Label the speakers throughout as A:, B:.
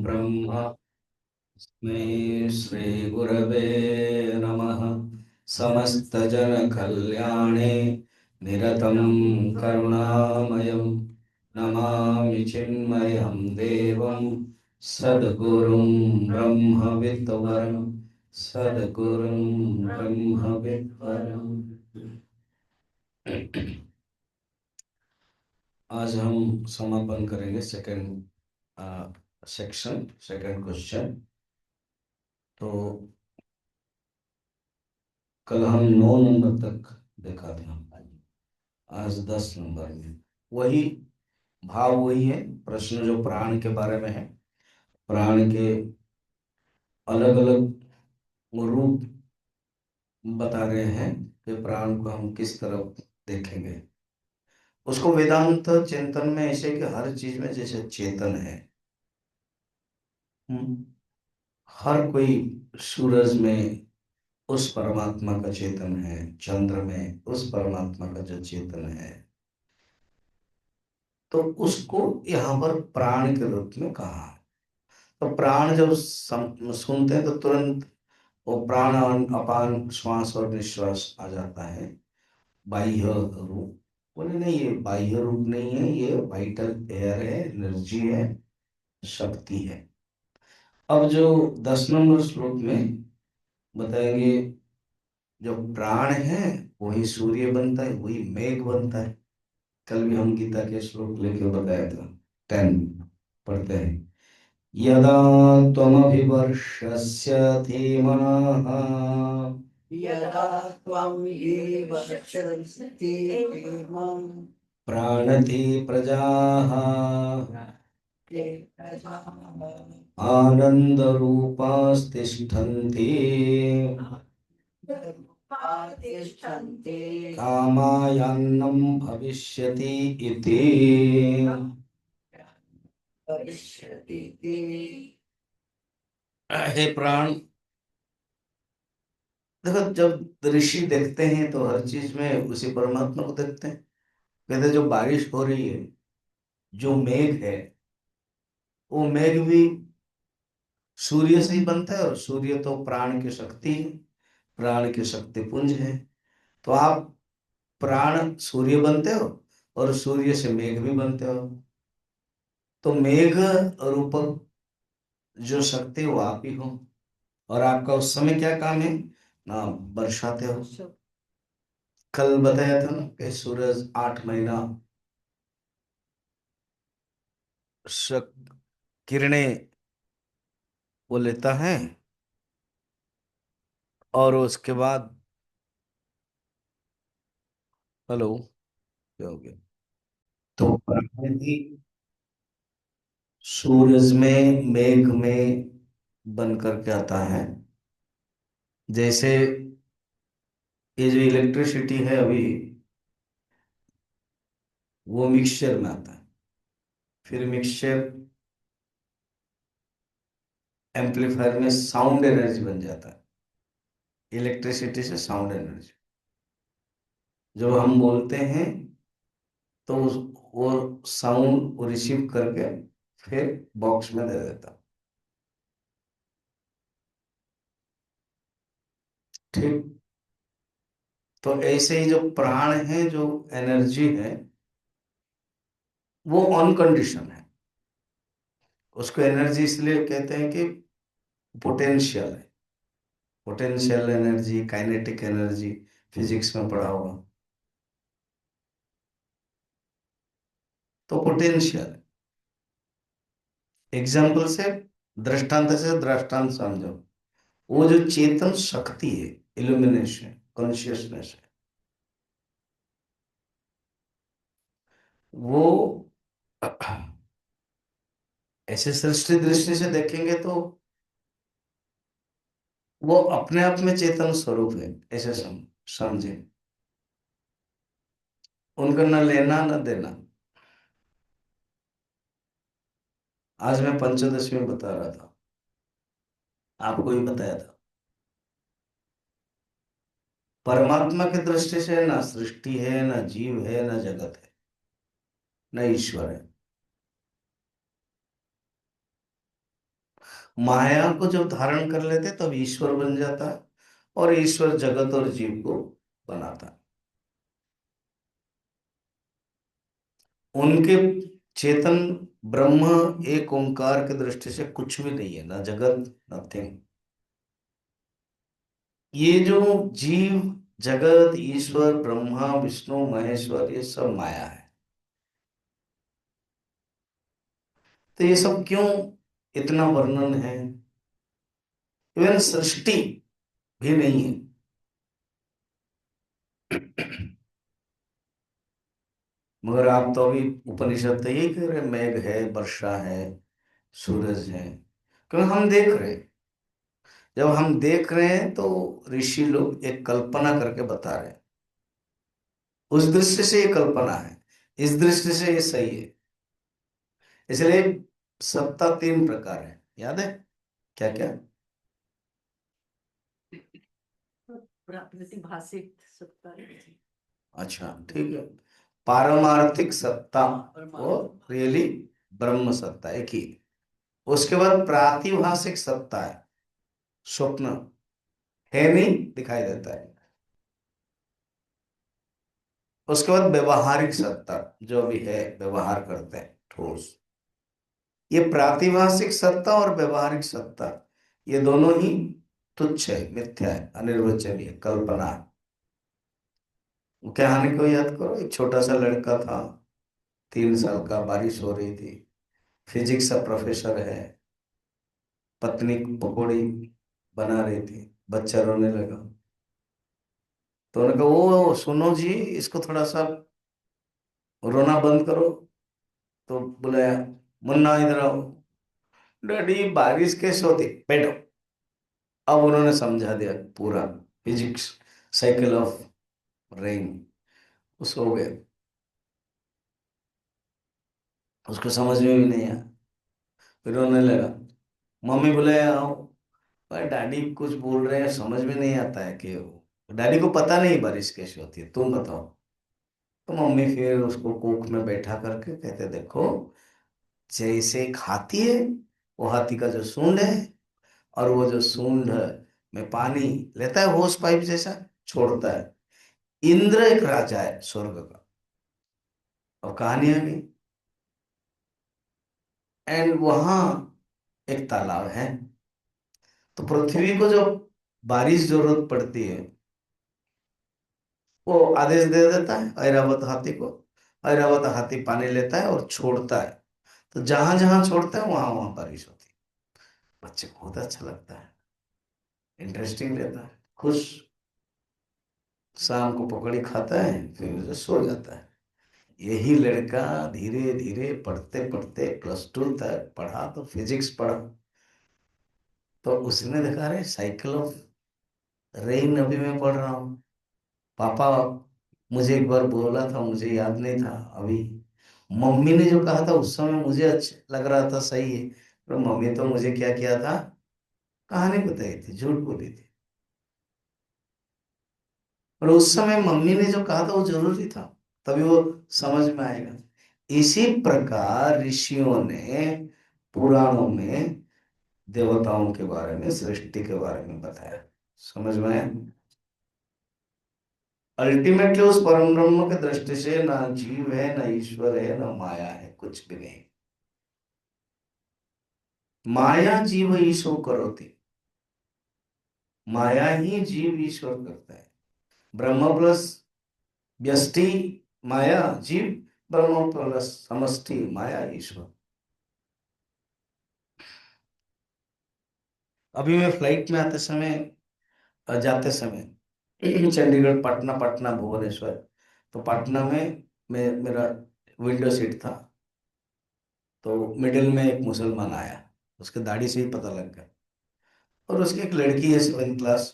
A: ब्रह्म तस्मै श्रीगुरवे नमः। समस्तजनकल्याणे निरतं करुणामयं नमामि चिन्मयं देवं सद्गुरुं ब्रह्मविद्वरं सद्गुरुं ब्रह्मविद्वरम्। आज हम समापन करेंगे सेकंड सेक्शन, सेकंड क्वेश्चन। तो कल हम 9 नंबर तक देखा था, आज 10 नंबर में वही भाव वही है। प्रश्न जो प्राण के बारे में है, प्राण के अलग अलग रूप बता रहे हैं कि प्राण को हम किस तरह देखेंगे। उसको वेदांत चिंतन में ऐसे कि हर चीज में जैसे चेतन है। हम्म, हर कोई सूरज में उस परमात्मा का चेतन है, चंद्र में उस परमात्मा का जो चेतन है, तो उसको यहाँ पर प्राण के रूप में कहा। तो प्राण जब सुनते हैं तो तुरंत वो प्राण अपान श्वास और निश्वास आ जाता है। बाह्य रूप बोले नहीं, ये बाह्य रूप नहीं है, ये वाइटल एयर है, एनर्जी है, शक्ति है। अब जो 10 नंबर श्लोक में बताएंगे, जो प्राण है वही सूर्य बनता है, वही मेघ बनता है। कल भी हम गीता के श्लोक लेके बताया था, 10 पढ़ते हैं। यदा त्वमभिवर्षस्य धीमनः
B: यदा त्वं हि वर्षन्ति इमं
A: प्राणति प्रजाः
B: ते प्रजाः
A: आनन्दरूपास्तिष्ठन्ति
B: तिष्ठन्ति
A: कामायान्नं भविष्यति इति।
B: भविष्यति।
A: हे प्राण, देखो जब ऋषि देखते हैं तो हर चीज में उसी परमात्मा को देखते हैं। कहते हैं, जो बारिश हो रही है, जो मेघ है, वो मेघ भी सूर्य से ही बनता है, और सूर्य तो प्राण की शक्ति है, प्राण की शक्ति पुंज है। तो आप प्राण सूर्य बनते हो और सूर्य से मेघ भी बनते हो। तो मेघ रूपक जो शक्ति वो आप ही हो, और आपका उस समय क्या काम है ना, बरसाते हो। कल बताया था ना कि सूरज 8 महीना किरणें वो लेता है, और उसके बाद हेलो, क्या हो गया? तो प्रकृति सूरज में मेघ में बन करके आता है। जैसे ये जो इलेक्ट्रिसिटी है अभी, वो मिक्सचर में आता है, फिर मिक्सचर एम्पलीफायर में साउंड एनर्जी बन जाता है। इलेक्ट्रिसिटी से साउंड एनर्जी जब हम बोलते हैं तो वो साउंड को रिसीव करके फिर बॉक्स में दे देता। ठीक। तो ऐसे ही जो प्राण है, जो एनर्जी है, वो अनकंडीशन है। उसको एनर्जी इसलिए कहते हैं कि पोटेंशियल है। Potential energy, kinetic energy, physics में पढ़ा होगा। तो पोटेंशियल है। एग्जाम्पल से, दृष्टांत समझो। वो जो चेतन शक्ति है, इल्यूमिनेशन, कॉन्शियसनेस है, वो ऐसे सृष्टि दृष्टि से देखेंगे तो वो अपने आप में चेतन स्वरूप है, ऐसे समझे। उनका न लेना न देना। आज मैं पंचदश में बता रहा था, आपको ही बताया था। परमात्मा की दृष्टि से ना सृष्टि है, ना जीव है, ना जगत है, न ईश्वर है। माया को जब धारण कर लेते तब ईश्वर बन जाता है, और ईश्वर जगत और जीव को बनाता है। उनके चेतन ब्रह्म एक ओंकार की दृष्टि से कुछ भी नहीं है, ना जगत, नथिंग। ये जो जीव, जगत, ईश्वर, ब्रह्मा, विष्णु, महेश्वर, ये सब माया है। तो ये सब क्यों इतना वर्णन है? इवन सृष्टि भी नहीं है। मगर आप तो अभी उपनिषद तो यही कह रहे हैं, मेघ है, वर्षा है, सूरज है, क्योंकि हम देख रहे हैं। जब हम देख रहे हैं तो ऋषि लोग एक कल्पना करके बता रहे हैं। उस दृष्टि से ये कल्पना है, इस दृष्टि से ये सही है। इसलिए सत्ता तीन प्रकार है, याद है? क्या क्या?
B: प्रतिभाषिक सत्ता।
A: अच्छा, ठीक है। पारमार्थिक सत्ता, वो
B: परमात्मा।
A: रियली ब्रह्म सत्ता एक ही। उसके बाद प्रातिभाषिक सत्ता है, स्वप्न है, नहीं दिखाई देता है। उसके बाद व्यवहारिक सत्ता, जो भी है व्यवहार करते हैं, ठोस। ये प्रातिभाषिक सत्ता और व्यवहारिक सत्ता, ये दोनों ही तुच्छ है, मिथ्या है, अनिर्वचनीय कल्पना है। कहानी को याद करो, एक छोटा सा लड़का था, 3 साल का, बारिश हो रही थी, फिजिक्स का प्रोफेसर है, पत्नी पकौड़ी बना रही थी, बच्चा रोने लगा। तो उन्होंने कहा, वो सुनो जी, इसको थोड़ा सा रोना बंद करो। तो बुलाया, मुन्ना इधर आओ। डैडी बारिश कैसे होती, बैठो। अब उन्होंने समझा दिया पूरा फिजिक्स, साइकिल ऑफ रेन। वो सो गए, उसको समझ में भी नहीं आया। फिर रोने लगा, मम्मी बोले आओ। पर डैडी कुछ बोल रहे हैं, समझ में नहीं आता है कि डैडी को पता नहीं बारिश कैसे होती है, तुम बताओ। तो मम्मी फिर उसको कोख में बैठा करके कहते, देखो, जैसे एक हाथी है, वो हाथी का जो सूंड है, और वो जो सूंड में पानी लेता है होस पाइप जैसा, छोड़ता है। इंद्र एक राजा है स्वर्ग का, और कहानी आ गई। एंड वहां एक तालाब है। तो पृथ्वी को जब बारिश जरूरत पड़ती है, वो आदेश दे देता है ऐरावत हाथी को। ऐरावत हाथी पानी लेता है और छोड़ता है। तो जहां जहां छोड़ता है वहां वहां बारिश होती है। बच्चे को बहुत अच्छा लगता है, इंटरेस्टिंग रहता है, खुश। शाम को पकौड़ी खाता है, फिर उसे सो जाता है। यही लड़का धीरे धीरे पढ़ते पढ़ते +2 तक पढ़ा, तो फिजिक्स पढ़ा। तो उसने देखा, अरे साइकिल ऑफ रेन अभी मैं पढ़ रहा हूँ। पापा मुझे एक बार बोला था, मुझे याद नहीं था अभी। मम्मी ने जो कहा था उस समय मुझे अच्छा लग रहा था, सही है। पर मम्मी तो मुझे क्या किया था, कहानी बताई थी, झूठ बोली थी। और उस समय मम्मी ने जो कहा था वो जरूरी था, तभी वो समझ में आएगा। इसी प्रकार ऋषियों ने पुराणों में देवताओं के बारे में, सृष्टि के बारे में बताया। समझ में आया? अल्टीमेटली उस परम ब्रह्म की दृष्टि से ना जीव है, ना ईश्वर है, ना माया है, कुछ भी नहीं। माया जीव ईश्वर करोति, माया ही जीव ईश्वर करता है। ब्रह्म प्लस व्यष्टि माया जीव, ब्रह्म प्लस समष्टि माया ईश्वर। अभी मैं फ्लाइट में आते समय, जाते समय, चंडीगढ़ पटना, पटना भुवनेश्वर। तो पटना में मैं, मेरा विंडो सीट था। तो मिडिल में एक मुसलमान आया, उसके दाढ़ी से ही पता लग गया। और उसकी एक लड़की है 7th क्लास,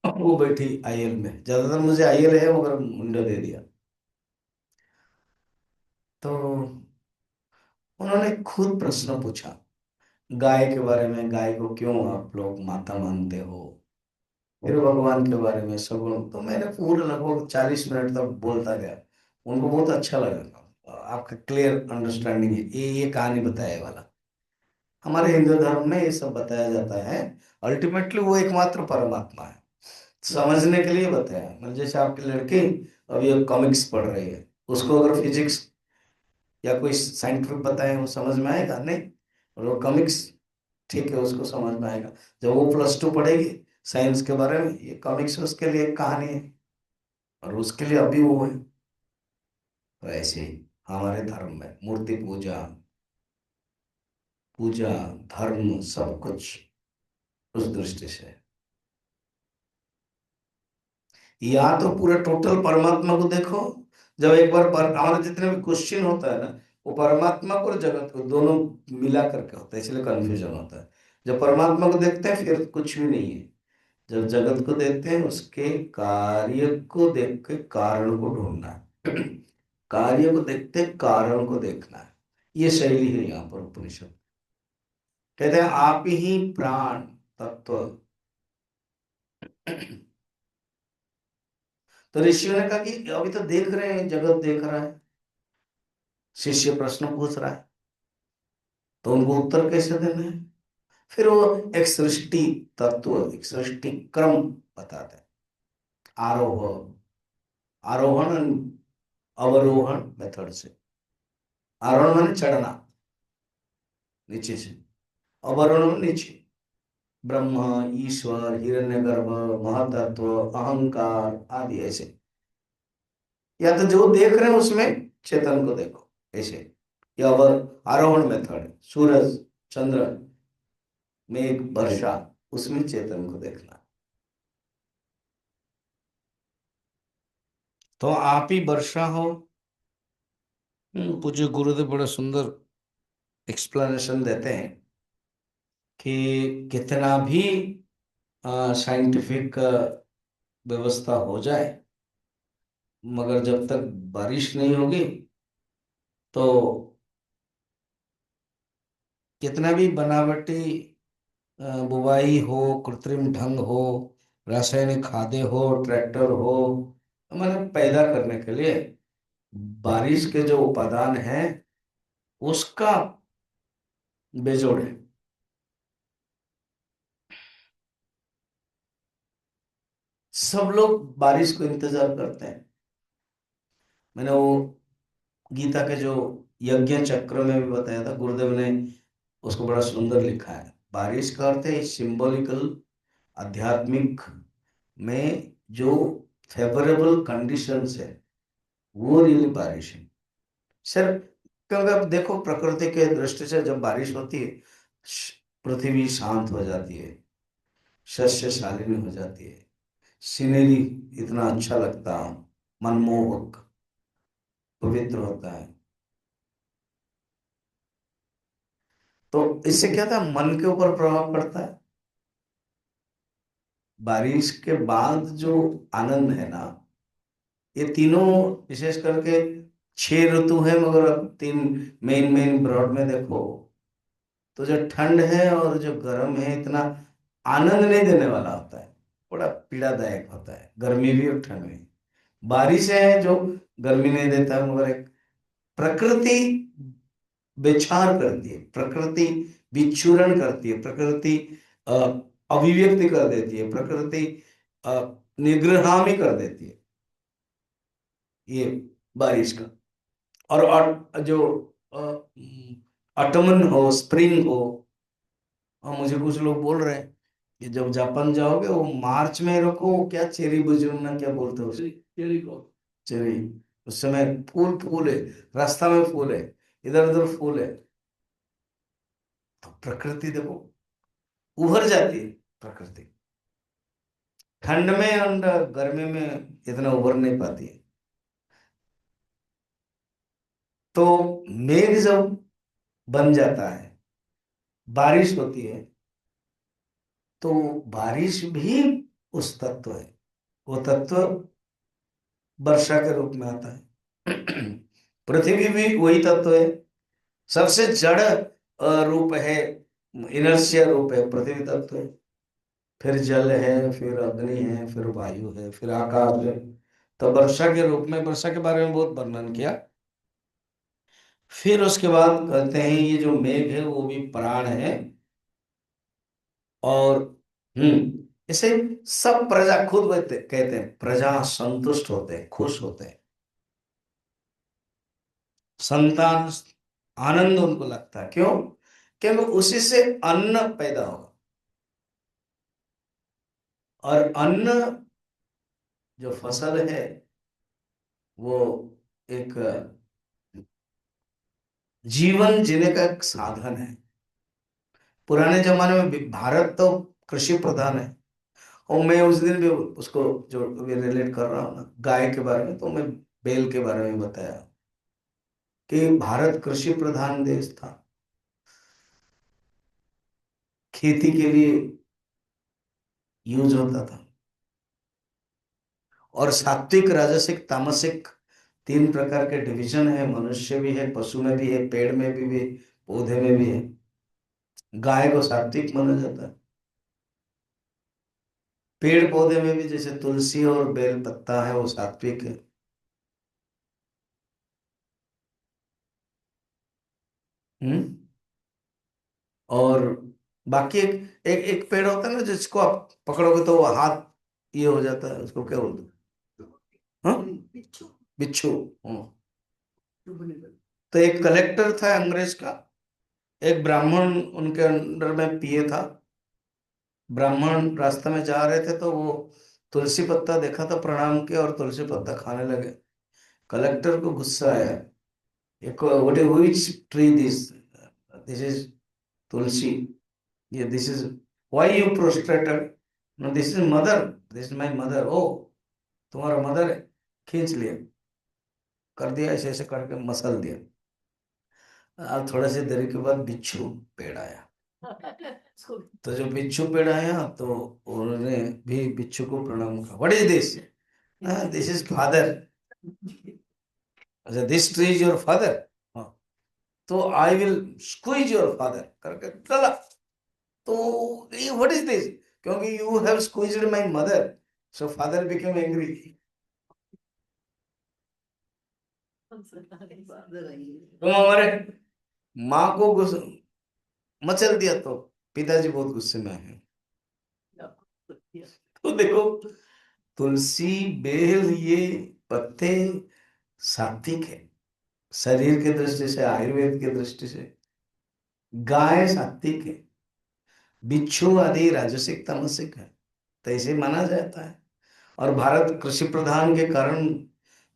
A: वो बैठी आईएल में। ज्यादातर मुझे आईएल है, मगर विंडो दे दिया। तो उन्होंने खुद प्रश्न पूछा गाय के बारे में, गाय को क्यों आप लोग माता मानते हो। फिर भगवान के बारे में सगुण। तो मैंने पूरे लगभग 40 मिनट तक बोलता गया। उनको बहुत अच्छा लगा, आपका क्लियर अंडरस्टैंडिंग है, ये कहानी बताया वाला। हमारे हिंदू धर्म में ये सब बताया जाता है। अल्टीमेटली वो एकमात्र परमात्मा है, समझने के लिए बताया। मतलब जैसे आपकी लड़की अभी कॉमिक्स पढ़ रही है, उसको अगर फिजिक्स या कोई साइंटिफिक बताए वो समझ में आएगा नहीं। और वो कॉमिक्स, ठीक है, उसको समझ में आएगा। जब वो +2 पढ़ेगी साइंस के बारे में, ये कॉमिक्स उसके लिए एक कहानी है, और उसके लिए अभी वो है। तो ऐसे ही हमारे धर्म में मूर्ति पूजा, पूजा, धर्म, सब कुछ उस दृष्टि से है। या तो पूरे टोटल परमात्मा को देखो। जब एक बार हमारे जितने भी क्वेश्चन होता है ना, वो परमात्मा को और जगत को दोनों मिला करके होता है, इसलिए कंफ्यूजन होता है। जब परमात्मा को देखते हैं फिर कुछ भी नहीं है। जब जगत को देखते हैं उसके कार्य को देख के कारण को ढूंढना है। कार्य को देखते कारण को देखना है। ये शैली है यहाँ पर उपनिषद। कहते हैं आप ही प्राण तत्व। तो ऋषियों ने कहा कि अभी तो देख रहे हैं, जगत देख रहा है, शिष्य प्रश्न पूछ रहा है, तो उनको उत्तर कैसे देना है। फिर वो एक सृष्टि तत्व, एक सृष्टि क्रम बताते हैं। आरोह, आरोहण, अवरोहण मेथड से। आरोहण माने चढ़ना नीचे से, अवरोहण माने नीचे। ब्रह्म, ईश्वर, हिरण्यगर्भ, महातत्व, अहंकार आदि ऐसे। या तो जो देख रहे हैं उसमें चेतन को देखो ऐसे। या अवर आरोहण मेथड, सूरज, चंद्र, मेघ, वर्षा, उसमें चेतन को देखना। तो आप ही वर्षा हो। पूज्य गुरुदेव बड़े सुंदर एक्सप्लेनेशन देते हैं कि कितना भी साइंटिफिक व्यवस्था हो जाए, मगर जब तक बारिश नहीं होगी तो कितना भी बनावटी बुवाई हो, कृत्रिम ढंग हो, रासायनिक खादें हो, ट्रैक्टर हो, मतलब पैदा करने के लिए बारिश के जो उपादान हैं उसका बेजोड़ है। सब लोग बारिश को इंतजार करते हैं। मैंने वो गीता के जो यज्ञ चक्र में भी बताया था, गुरुदेव ने उसको बड़ा सुंदर लिखा है। बारिश का अर्थ है सिंबॉलिकल, आध्यात्मिक में जो फेवरेबल कंडीशंस है, वो रियली बारिश है सर। क्योंकि अब देखो प्रकृति के दृष्टि से जब बारिश होती है, पृथ्वी शांत हो जाती है, शस्य शालिनी हो जाती है, सीनरी इतना अच्छा लगता है, मनमोहक, पवित्र होता है। तो इससे क्या था, मन के ऊपर प्रभाव पड़ता है। बारिश के बाद जो आनंद है ना, ये तीनों, विशेष करके 6 ऋतु है, मगर अब 3 मेन मेन ब्रॉड में देखो, तो जो ठंड है और जो गर्म है इतना आनंद नहीं देने वाला होता है, बड़ा पीड़ादायक होता है, गर्मी भी और ठंड भी। बारिश है जो गर्मी नहीं देता है, मगर एक प्रकृति विचार करती है, प्रकृति विचूरण करती है, प्रकृति अ, अभिव्यक्ति कर देती है, प्रकृति अ, निग्रहामी कर देती है, ये बारिश का। और जो ऑटमन हो, स्प्रिंग हो। और मुझे कुछ लोग बोल रहे हैं कि जब जापान जाओगे वो मार्च में रखो, क्या चेरी ब्लॉसम ना क्या बोलते हो उसे, चेरी को, चेरी। उस समय फूल फूल है, रास्ता में फूल है, इधर उधर फूल है। तो प्रकृति देखो उभर जाती है प्रकृति। ठंड में और गर्मी में इतना उभर नहीं पाती है। तो मेघ जब बन जाता है, बारिश होती है, तो बारिश भी उस तत्व है। वो तत्व वर्षा के रूप में आता है। पृथ्वी भी वही तत्व है। सबसे जड़ रूप है, इनर्शिया रूप है, पृथ्वी तत्व है। फिर जल है, फिर अग्नि है, फिर वायु है, फिर आकाश है। तो वर्षा के रूप में, वर्षा के बारे में बहुत वर्णन किया। फिर उसके बाद कहते हैं ये जो मेघ है वो भी प्राण है। और इसे सब प्रजा खुद कहते हैं, प्रजा संतुष्ट होते हैं, खुश होते हैं। संतान आनंद उनको लगता है, क्यों? क्योंकि उसी से अन्न पैदा होगा। और अन्न जो फसल है वो एक जीवन जीने का एक साधन है। पुराने जमाने में भारत तो कृषि प्रधान है। और मैं उस दिन भी उसको जो रिलेट कर रहा हूँ ना गाय के बारे में, तो मैं बैल के बारे में बताया कि भारत कृषि प्रधान देश था। खेती के लिए यूज होता था। और सात्विक, राजसिक, तामसिक तीन प्रकार के डिवीजन है। मनुष्य भी है, पशु में भी है, पेड़ में भी पौधे में भी है। गाय को सात्विक माना जाता है। पेड़ पौधे में भी जैसे तुलसी और बेल पत्ता है वो सात्विक है। हम्म। और बाकी एक पेड़ होता है ना जिसको आप पकड़ोगे तो वो हाथ ये हो जाता है, उसको क्या बोलते हैं? हाँ,
B: बिच्छू।
A: बिच्छू। हाँ। तो एक कलेक्टर था अंग्रेज का, एक ब्राह्मण उनके अंडर में पिए था। ब्राह्मण रास्ते में जा रहे थे तो वो तुलसी पत्ता देखा तो प्रणाम किया और तुलसी पत्ता खाने लगे। कलेक्टर को गुस्सा आया। एक what is which tree this? This is tulsi. ये this is why you prostrated? No, this is mother, this is my mother. ओ, तुम्हारा मदर है। खींच लिया, कर दिया, ऐसे ऐसे करके मसल दिया। अब थोड़ा सी देर के बाद बिच्छू पेड़ आया। तो जब बिच्छू पेड़ आया तो उन्होंने भी बिच्छू को प्रणाम किया। What is this? This is father. अच्छा, this tree is your father? हाँ। तो I will squeeze your father करके चला। तो व्हाट इज दिस? क्योंकि you have squeezed my mother, so father became angry. तुम हमारे माँ को मचल दिया तो पिताजी बहुत गुस्से में आए। तो देखो, तुलसी, बेल, ये पत्ते सात्विक है शरीर की दृष्टि से, आयुर्वेद की दृष्टि से। गाय सात्विक है, बिच्छू आदि राजसिक तामसिक है, तो ऐसे माना जाता है। और भारत कृषि प्रधान के कारण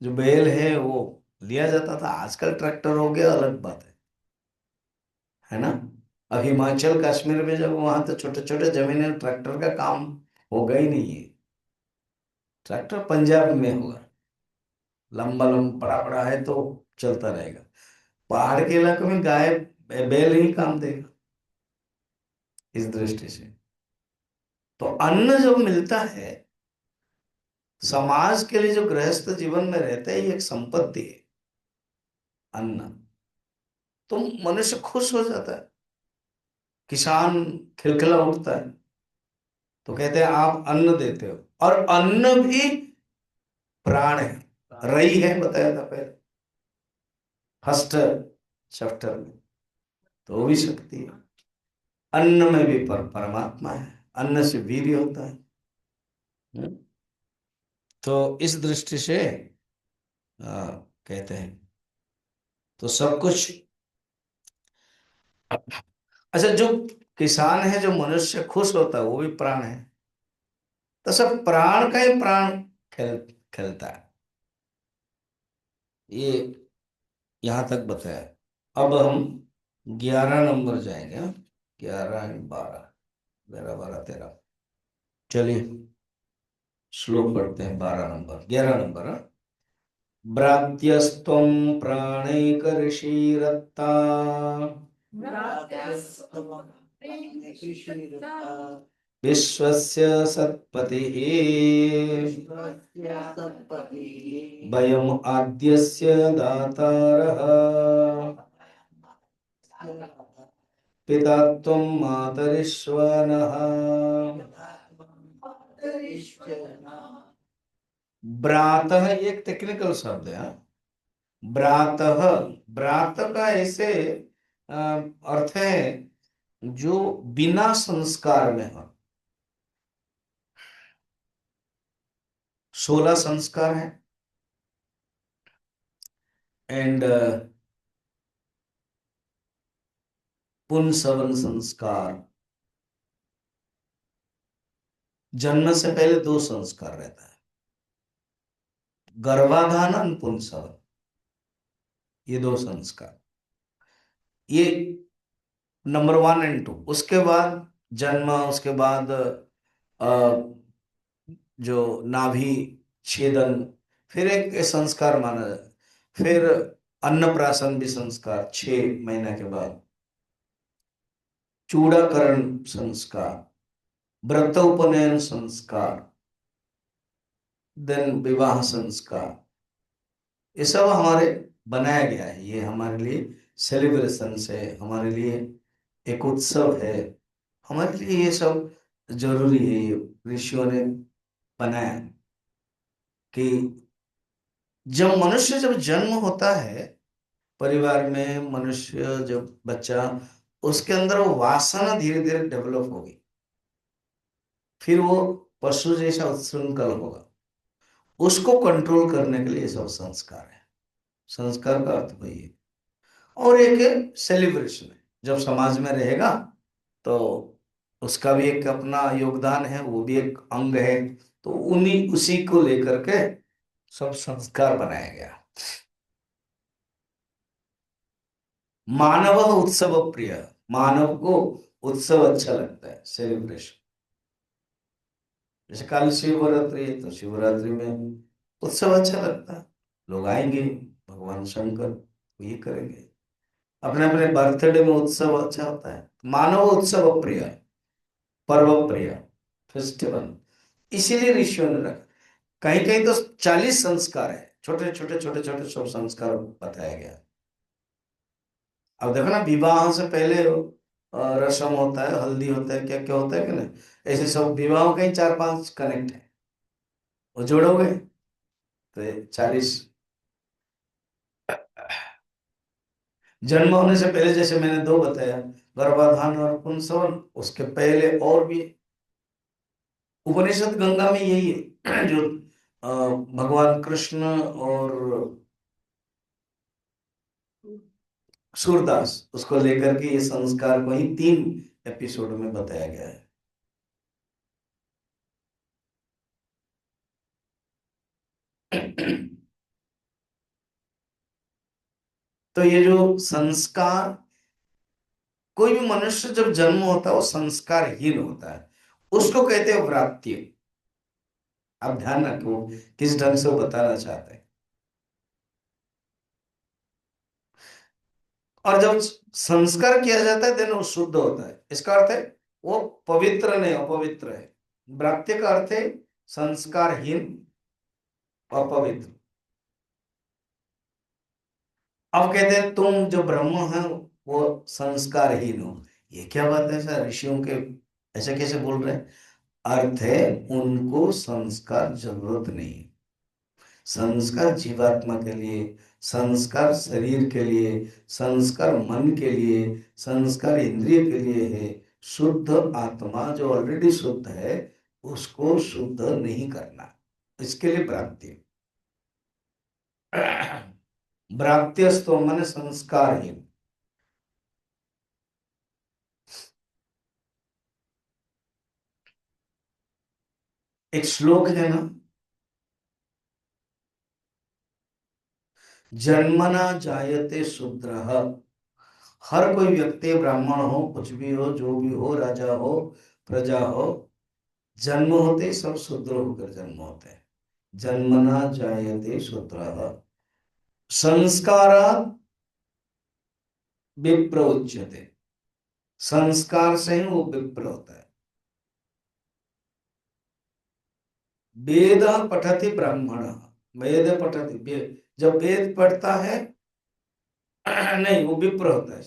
A: जो बैल है वो लिया जाता था। आजकल ट्रैक्टर हो गया, अलग बात है ना? अब हिमाचल कश्मीर में जब वहां तो छोटे छोटे जमीन ट्रैक्टर का काम होगा ही नहीं है। ट्रैक्टर पंजाब में होगा, लंबा लंबा बड़ा बड़ा है तो चलता रहेगा। पहाड़ के इलाके में गाय बैल ही काम देगा इस दृष्टि से। तो अन्न जो मिलता है समाज के लिए, जो गृहस्थ जीवन में रहते हैं, ये एक संपत्ति है अन्न। तो मनुष्य खुश हो जाता है, किसान खिलखिला उठता है। तो कहते हैं आप अन्न देते हो, और अन्न भी प्राण है। रई है बताया था पहले, फर्स्ट चैप्टर में। तो वो भी शक्ति है। अन्न में भी परमात्मा है। अन्न से वीर्य होता है। हम्म? तो इस दृष्टि से कहते हैं तो सब कुछ। अच्छा, जो किसान है, जो मनुष्य खुश होता है, वो भी प्राण है। तो सब प्राण का ही प्राण खेलता है। ये यहां तक बताया। अब हम 11 नंबर जाएंगे, हाँ? 11, 12, 11, 12, 13। चलिए श्लोक पढ़ते हैं। 12 नंबर, 11 नंबर, हाँ? भ्रात्यस्त्वं प्राणैक ऋषिरत्ता विश्वस्य सत्पतिः वयम् आद्यस्य दातारः पिता त्वं मातरिश्व नः। भ्रातः एक टेक्निकल शब्द है, हाँ? ब्रातः, ब्रात का ऐसे अर्थ है जो बिना संस्कार में हो। 16 संस्कार है। एंड पुंसवन संस्कार, जन्म से पहले 2 संस्कार रहता है, गर्भाधान पुंसवन, ये 2 संस्कार, ये नंबर 1 एंड 2। उसके बाद जन्म, उसके बाद जो नाभि छेदन, फिर एक संस्कार माना जाए। फिर अन्नप्राशन भी संस्कार 6 महीने के बाद, चूड़ाकरण संस्कार, व्रत उपनयन संस्कार, देन विवाह संस्कार। ये सब हमारे बनाया गया है, ये हमारे लिए सेलिब्रेशन है, हमारे लिए एक उत्सव है, हमारे लिए ये सब जरूरी है। ये ऋषियों ने बनाया है कि जब जन्म होता है परिवार में, मनुष्य जब बच्चा, उसके अंदर वो वासना धीरे धीरे डेवलप होगी, फिर वो पशु जैसा उच्छृंखल होगा। उसको कंट्रोल करने के लिए ये सब संस्कार है। संस्कार का अर्थ वही है। और एक सेलिब्रेशन है, जब समाज में रहेगा तो उसका भी एक अपना योगदान है, वो भी एक अंग है। तो उन्हीं उसी को लेकर के सब संस्कार बनाया गया। मानव उत्सव प्रिय, मानव को उत्सव अच्छा लगता है, सेलिब्रेशन। जैसे कल शिवरात्रि है, तो शिवरात्रि में उत्सव अच्छा लगता है, लोग आएंगे, भगवान शंकर को ये करेंगे। अपने अपने बर्थडे में उत्सव अच्छा होता है। मानव उत्सव प्रिय, पर्व प्रिय, फेस्टिवल, इसीलिए ऋषियों ने रखा। कहीं कहीं तो 40 संस्कार है, छोटे छोटे छोटे छोटे सब संस्कार बताया गया। अब देखो ना, विवाह से पहले रस्म होता है, हल्दी होता है, क्या क्या होता है कि नहीं। ऐसे सब विवाह कहीं 4-5 कनेक्ट है, वो जोड़ोगे तो 40। जन्म होने से पहले जैसे मैंने 2 बताया, गर्भाधान और पुंसवन, उसके पहले और भी। उपनिषद गंगा में यही है जो भगवान कृष्ण और सूरदास, उसको लेकर के ये संस्कार को ही 3 एपिसोड में बताया गया है। तो ये जो संस्कार, कोई भी मनुष्य जब जन्म होता है वो संस्कारहीन होता है, उसको कहते हैं व्रात्य। आप ध्यान रखो किस ढंग से वो बताना चाहते हैं। और जब संस्कार किया जाता है देन वो शुद्ध होता है, इसका अर्थ है वो पवित्र नहीं, अपवित्र है। व्रात्य का अर्थ है संस्कारहीन, अपवित्र। अब कहते हैं तुम जो ब्रह्म है वो संस्कारहीन हो। ये क्या बात है सर, ऋषियों के ऐसे कैसे बोल रहे हैं? अर्थ है उनको संस्कार जरूरत नहीं है। संस्कार जीवात्मा के लिए, संस्कार शरीर के लिए, संस्कार मन के लिए, संस्कार इंद्रिय के लिए है। शुद्ध आत्मा जो ऑलरेडी शुद्ध है, उसको शुद्ध नहीं करना, इसके लिए प्राप्ति। भ्रात्यस्तव माने संस्कारहीन। एक श्लोक है ना, जन्मना जायते शूद्रः। हर कोई व्यक्ति, ब्राह्मण हो, कुछ भी हो, जो भी हो, राजा हो, प्रजा हो, जन्म होते ही सब शूद्र होकर जन्म होते हैं। जन्मना जायते शूद्रः, संस्कारात् विप्र उच्यते। संस्कार से ही वो विप्र होता है। वेद पठति ब्राह्मण, वेद पठति, जब वेद पढ़ता है नहीं, वो विप्र होता है।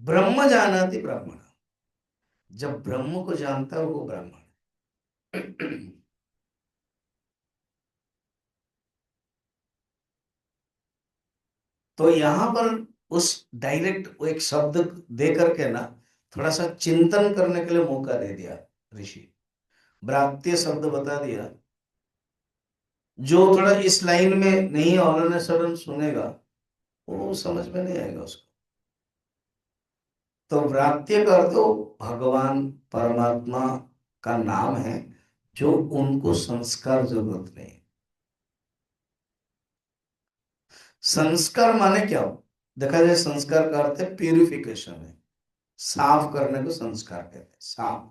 A: ब्रह्म जानाति ब्राह्मण, जब ब्रह्म को जानता है वो ब्राह्मण है। तो यहां पर उस डायरेक्ट वो एक शब्द दे करके ना थोड़ा सा चिंतन करने के लिए मौका दे दिया ऋषि। भ्रात्य शब्द बता दिया। जो थोड़ा इस लाइन में नहीं औलने सडन सुनेगा वो समझ में नहीं आएगा उसको। तो व्रात्य का अर्थ भगवान परमात्मा का नाम है, जो उनको संस्कार जरूरत नहीं। संस्कार माने क्या हो, देखा जाए संस्कार का अर्थ है प्यूरिफिकेशन है, साफ करने को संस्कार कहते हैं। साफ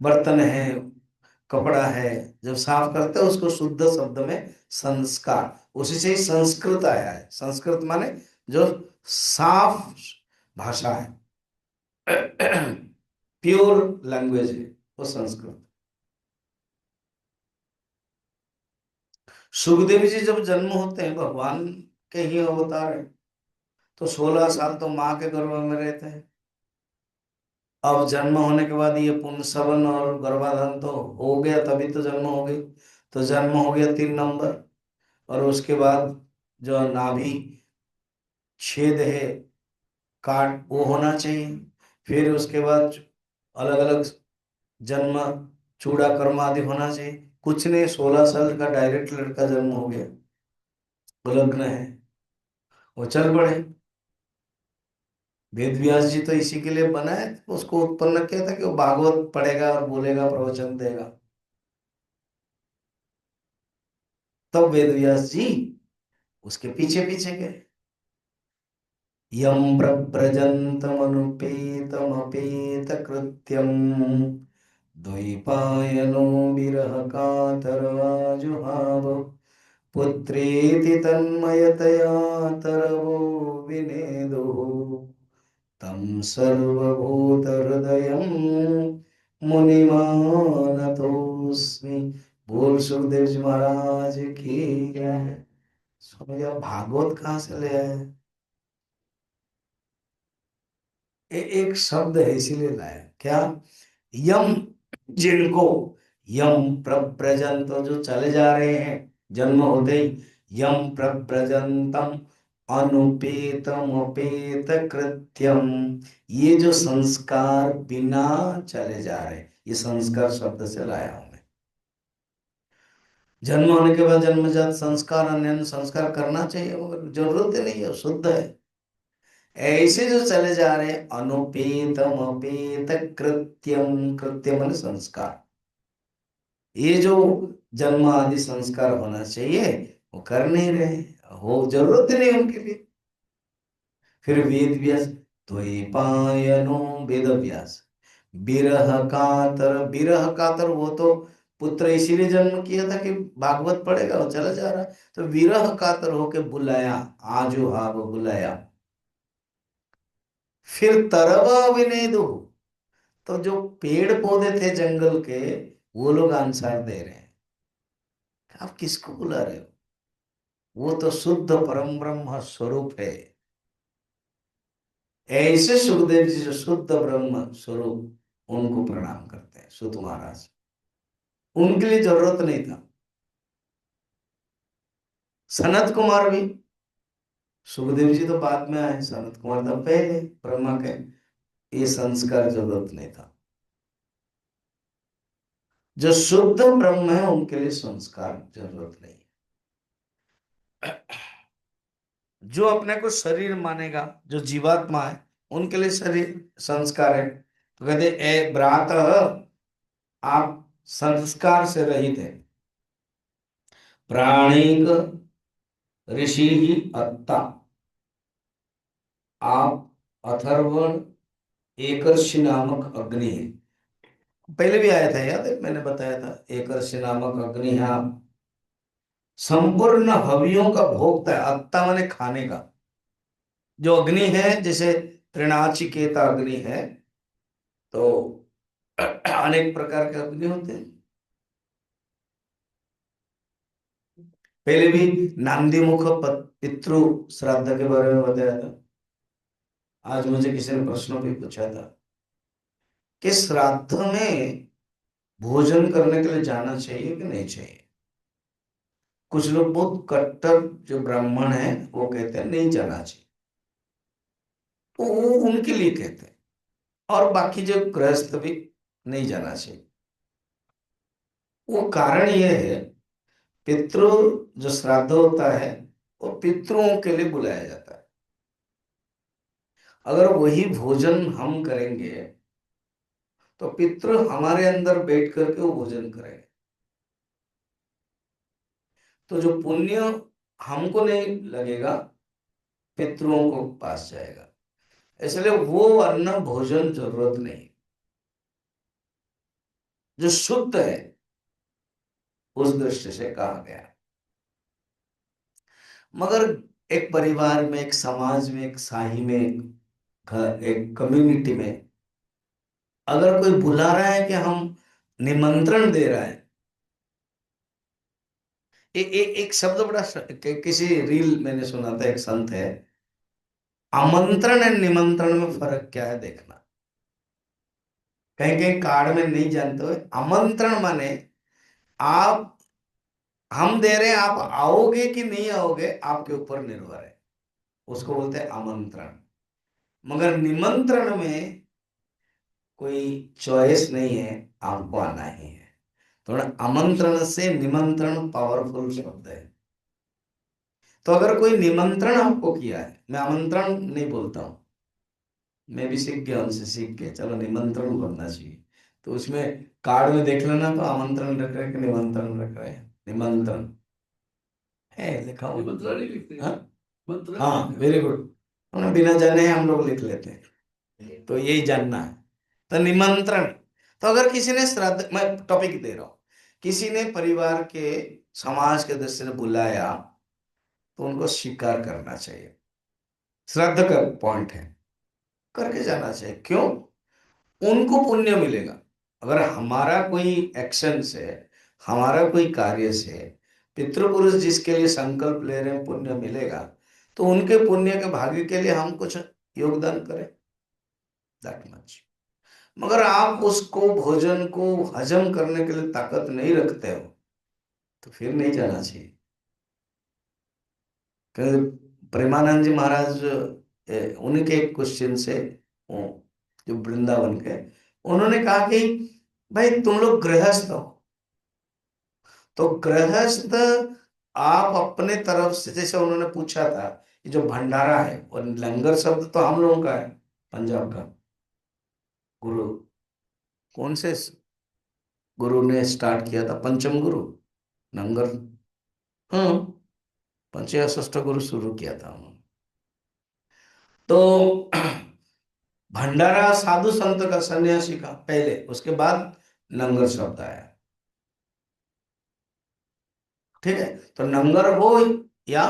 A: बर्तन है, कपड़ा है, जब साफ करते हैं उसको शुद्ध शब्द में संस्कार, उसी से ही संस्कृत आया है। संस्कृत माने जो साफ भाषा है, प्योर लैंग्वेज है वो संस्कृत। सुखदेव जी जब जन्म होते हैं, भगवान के ही अवतार है, तो 16 साल तो माँ के गर्भ में रहते हैं। अब जन्म होने के बाद ये पुंसवन और गर्भाधान तो हो गया, तभी तो जन्म हो गई। तो जन्म हो गया 3 नंबर, और उसके बाद जो नाभि छेद है, काट, वो होना चाहिए। फिर उसके बाद अलग अलग जन्म, चूड़ा कर्म आदि होना चाहिए। कुछ नहीं, 16 साल का डायरेक्ट लड़का जन्म हो गया, वो लग्न है, वो चल पड़े। वेद व्यास जी तो इसी के लिए बनाए, उसको उत्पन्न किया था कि वो भागवत पढ़ेगा और बोलेगा, प्रवचन देगा। तब वेद व्यास जी उसके पीछे पीछे गए। यम प्रव्रजन्तमनुपेतमपेत कृत्यम द्वैपायनो विरह कातराजुहाव पुत्रेति तन्मयतया तरवो विनेदुः तं सर्वभूतहृदयं मुनिमानतोऽस्मि। बोल सुखदेव जी महाराज की जय। स्वामी जी, आप भागवत कहाँ से ले आए? एक शब्द है इसीलिए लाया। क्या? यम, जिनको, यम प्रव्रजन, तो जो चले जा रहे हैं जन्म होते ही, यम प्रव्रजंतम अनुपेतम अपेत कृत्यम, ये जो संस्कार बिना चले जा रहे, ये संस्कार शब्द से लाया हूं मैं। जन्म होने के बाद जन्मजात संस्कार, अन्य संस्कार करना चाहिए, मगर जरूरत ही नहीं है, शुद्ध है। ऐसे जो चले जा रहे हैं, अनुपेतम अपेत कृत्यम, कृत्य मन संस्कार, ये जो जन्म आदि संस्कार होना चाहिए वो कर नहीं रहे, हो जरूरत ही नहीं उनके लिए। फिर वेद व्यास, द्वैपायनो वेद व्यास, विरह कातर, विरह कातर, वो तो पुत्र इसीलिए जन्म किया था कि भागवत पढ़ेगा, वो चला जा रहा है, तो विरह कातर होके बुलाया, आजो हा वो बुलाया। फिर तरवा विनेदु, तो जो पेड़ पौधे थे जंगल के, वो लोग आंसर दे रहे हैं। आप किसको बुला रहे हो? वो तो शुद्ध परम ब्रह्म स्वरूप है। ऐसे सुखदेव जी जो शुद्ध ब्रह्म स्वरूप, उनको प्रणाम करते हैं सुत महाराज। उनके लिए जरूरत नहीं था। सनत कुमार भी, सुखदेव जी तो बाद में आए, सनत कुमार तो पहले ब्रह्मा के, ये संस्कार जरूरत नहीं था। जो शुद्ध ब्रह्म है उनके लिए संस्कार जरूरत नहीं। जो अपने को शरीर मानेगा, जो जीवात्मा है, उनके लिए शरीर संस्कार है। तो कहते ए भ्रात, आप संस्कार से रहित है। प्राणिक ऋषि ही अत्ता, आप अथर्वण एकर्षि नामक अग्नि है। पहले भी आया था, याद है मैंने बताया था, एकर्षि नामक अग्नि है आप। संपूर्ण हवियों का भोक्ता है। अत्ता माने खाने का। जो अग्नि है, जैसे त्रिनाचिकेता अग्नि है, तो अनेक प्रकार के अग्नि होते हैं। पहले भी नांदी मुख पितृ श्राद्ध के बारे में बताया था। आज मुझे किसी ने प्रश्न भी पूछा था कि श्राद्ध में भोजन करने के लिए जाना चाहिए कि नहीं चाहिए। कुछ लोग बहुत कट्टर जो ब्राह्मण है वो कहते हैं नहीं जाना चाहिए, तो वो उनके लिए कहते हैं। और बाकी जो गृहस्थ भी नहीं जाना चाहिए। वो कारण ये है, पितृ जो श्राद्ध होता है वो पितरों के लिए बुलाया जाता है। अगर वही भोजन हम करेंगे तो पितृ हमारे अंदर बैठ करके वो भोजन करेंगे, तो जो पुण्य हमको नहीं लगेगा पितरों को पास जाएगा। इसलिए वो अन्न भोजन जरूरत नहीं। जो शुद्ध है उस दृष्टि से कहा गया। मगर एक परिवार में, एक समाज में, एक साही में, एक घर, एक कम्युनिटी में अगर कोई बुला रहा है कि हम निमंत्रण दे रहा है, एक शब्द बड़ा किसी रील मैंने सुना था, एक संत है, आमंत्रण और निमंत्रण में फर्क क्या है देखना। कहीं कहीं कार्ड में नहीं जानते हुए, आमंत्रण माने आप, हम दे रहे हैं, आप आओगे कि नहीं आओगे आपके ऊपर निर्भर है, उसको बोलते हैं आमंत्रण। मगर निमंत्रण में कोई चॉइस नहीं है, आपको आना ही है। थोड़ा आमंत्रण से निमंत्रण पावरफुल शब्द है। तो अगर कोई निमंत्रण आपको किया है, मैं आमंत्रण नहीं बोलता हूं, मैं भी सीख गया, उनसे सीख के चलो निमंत्रण बोलना चाहिए। तो उसमें कार्ड में देख लेना तो आमंत्रण रख रहे हैं कि निमंत्रण रख रहे हैं, निमंत्रण है लिखा हुआ।
B: मंत्र नहीं लिखते।
A: हाँ,
B: मंत्र
A: हाँ, वेरी गुड। हमने बिना जाने हम लोग लिख लेते हैं, तो यही जानना है। तो निमंत्रण, तो अगर किसी ने श्राद्ध, मैं टॉपिक दे रहा हूं, किसी ने परिवार के, समाज के दृष्टि से बुलाया तो उनको स्वीकार करना चाहिए। श्राद्ध का पॉइंट है, करके जाना चाहिए। क्यों? उनको पुण्य मिलेगा। अगर हमारा कोई एक्शन से, हमारा कोई कार्य से पितृपुरुष जिसके लिए संकल्प ले रहे हैं पुण्य मिलेगा, तो उनके पुण्य के भाग्य के लिए हम कुछ योगदान करें, दैट मच। मगर आप उसको, भोजन को हजम करने के लिए ताकत नहीं रखते हो तो फिर नहीं जाना चाहिए। क्योंकि प्रेमानंद जी महाराज, उनके एक क्वेश्चन से, वो जो वृंदावन के, उन्होंने कहा कि भाई तुम लोग गृहस्थ हो, तो गृहस्थ आप अपने तरफ से, जैसे उन्होंने पूछा था, ये जो भंडारा है, और लंगर शब्द तो हम लोगों का है, पंजाब का। गुरु कौन से गुरु ने स्टार्ट किया था? पंचम गुरु, लंगर। हाँ, पंच या षष्ठ गुरु शुरू किया था उन्होंने। तो भंडारा साधु संत का, सन्यासी का पहले, उसके बाद लंगर शब्द आया। ठीक है, तो लंगर हो या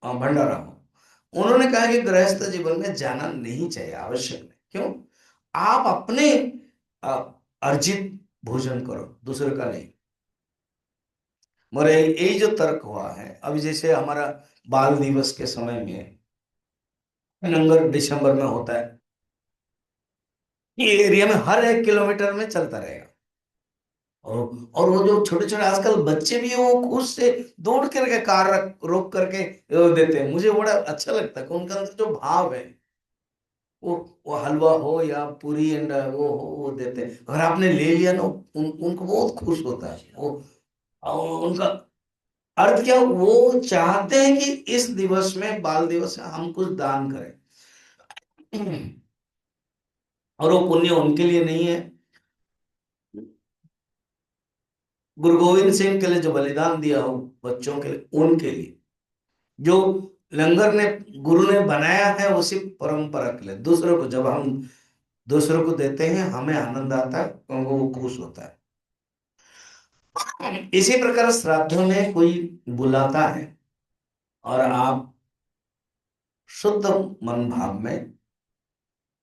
A: भंडारा हो, उन्होंने कहा कि गृहस्थ जीवन में जाना नहीं चाहिए, आवश्यक नहीं। क्यों? आप अपने अ, अर्जित भोजन करो, दूसरे का नहीं। मगर यही जो तर्क हुआ है, अभी जैसे हमारा बाल दिवस के समय में लंगर दिसंबर में होता है, ये एरिया में हर 1 किलोमीटर में चलता रहेगा। और वो जो छोटे छोटे आजकल बच्चे भी हैं, वो खुद से दौड़ करके कार रोक करके देते हैं। मुझे बड़ा अच्छा लगता है कि उनके अंदर जो भाव है, वो वो हलवा हो या पूरी एंड वो हो, वो देते हैं। अगर आपने ले लिया ना, उनको बहुत खुश होता है वो। और उनका अर्थ क्या, वो चाहते हैं कि इस दिवस में, बाल दिवस में, हम कुछ दान करें। और वो पुण्य उनके लिए नहीं है, गुरु गोविंद सिंह के लिए जो बलिदान दिया हो बच्चों के लिए, उनके लिए। जो लंगर ने, गुरु ने बनाया है उसी परंपरा के लिए, दूसरों को, जब हम दूसरों को देते हैं हमें आनंद आता है, क्योंकि वो खुश होता है। इसी प्रकार श्राद्ध में कोई बुलाता है और आप शुद्ध मन भाव में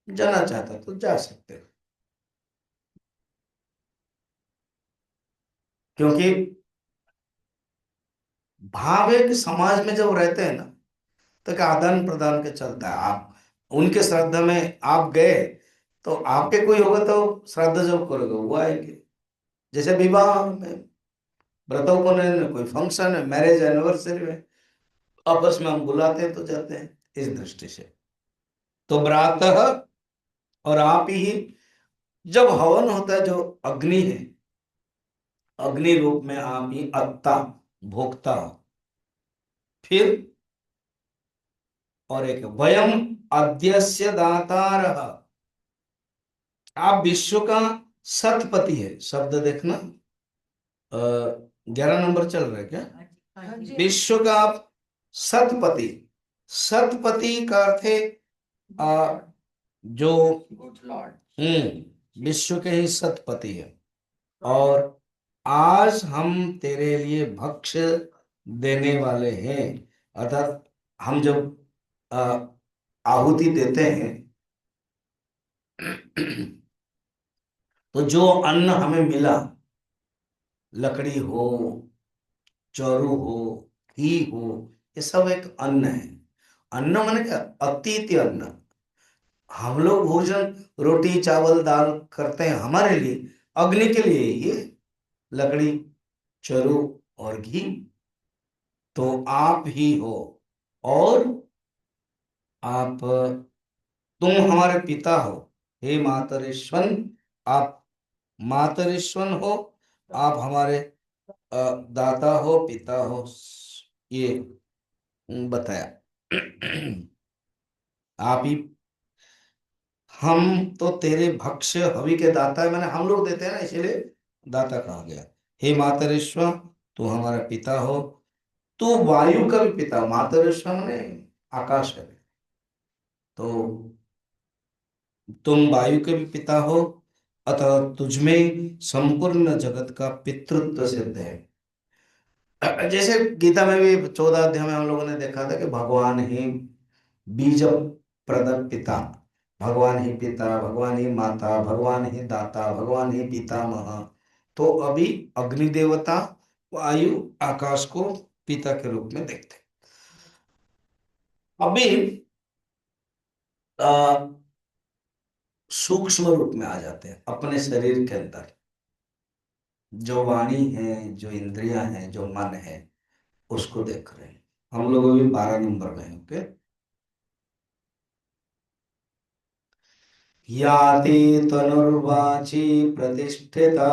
A: जाना चाहता तो जा सकते हो। क्योंकि भाव है कि समाज में जब रहते हैं ना, तो क्या आदान प्रदान के चलता है। आप उनके श्राद्ध में आप गए, तो आपके कोई होगा तो श्राद्ध जब करोगे वो आएंगे। जैसे विवाह में व्रतों को नहीं, कोई फंक्शन है, मैरिज एनिवर्सरी में आपस में हम बुलाते हैं तो जाते हैं, इस दृष्टि से। तो प्रातः, और आप ही, जब हवन होता है, जो अग्नि है, अग्नि रूप में आप ही अत्ता, भोक्ता हो। फिर और एक वयम अद्यस्य दातारः, आप विश्व का सतपति है। शब्द देखना, 11 नंबर चल रहा है क्या?
B: हाँ जी।
A: विश्व का आप सतपति, सतपति का अर्थ है जो
B: गुड लॉर्ड।
A: विश्व के ही सतपति है। और आज हम तेरे लिए भक्ष्य देने वाले हैं, अर्थात हम जब अ, आहुति देते हैं तो जो अन्न हमें मिला, लकड़ी हो, चौरू हो, घी हो, ये सब एक अन्न है। अन्न माने क्या? अतीत अन्न। हम लोग भोजन रोटी चावल दाल करते हैं हमारे लिए, अग्नि के लिए ये लकड़ी, चरु और घी तो आप ही हो। और आप, तुम हमारे पिता हो, हे मातरेश्वन, आप मातरेश्वन हो, आप हमारे दाता हो, पिता हो, ये बताया। आप ही, हम तो तेरे भक्ष्य हवि के दाता है, मैंने हम लोग देते हैं ना, इसीलिए दाता कहा गया। हे मातरेश्वर, तू हमारा पिता हो, तू वायु का भी पिता। मातरेश्वर ने आकाश है, तो तुम वायु के भी पिता हो, अतः तुझमें संपूर्ण जगत का पितृत्व सिद्ध है। जैसे गीता में भी 14 अध्याय में हम लोगों ने देखा था कि भगवान ही बीज प्रदक पिता, भगवान ही पिता, भगवान ही माता, भगवान ही दाता, भगवान ही पितामह। तो अभी अग्नि देवता, वायु, आकाश को पिता के रूप में देखते हैं। अभी सूक्ष्म रूप में आ जाते हैं अपने शरीर के अंदर, जो वाणी है, जो इंद्रियां हैं, जो मन है, उसको देख रहे हैं। हम लोग अभी 12 नंबर में हैं, ओके। या ते तनुर्वाची प्रतिष्ठिता,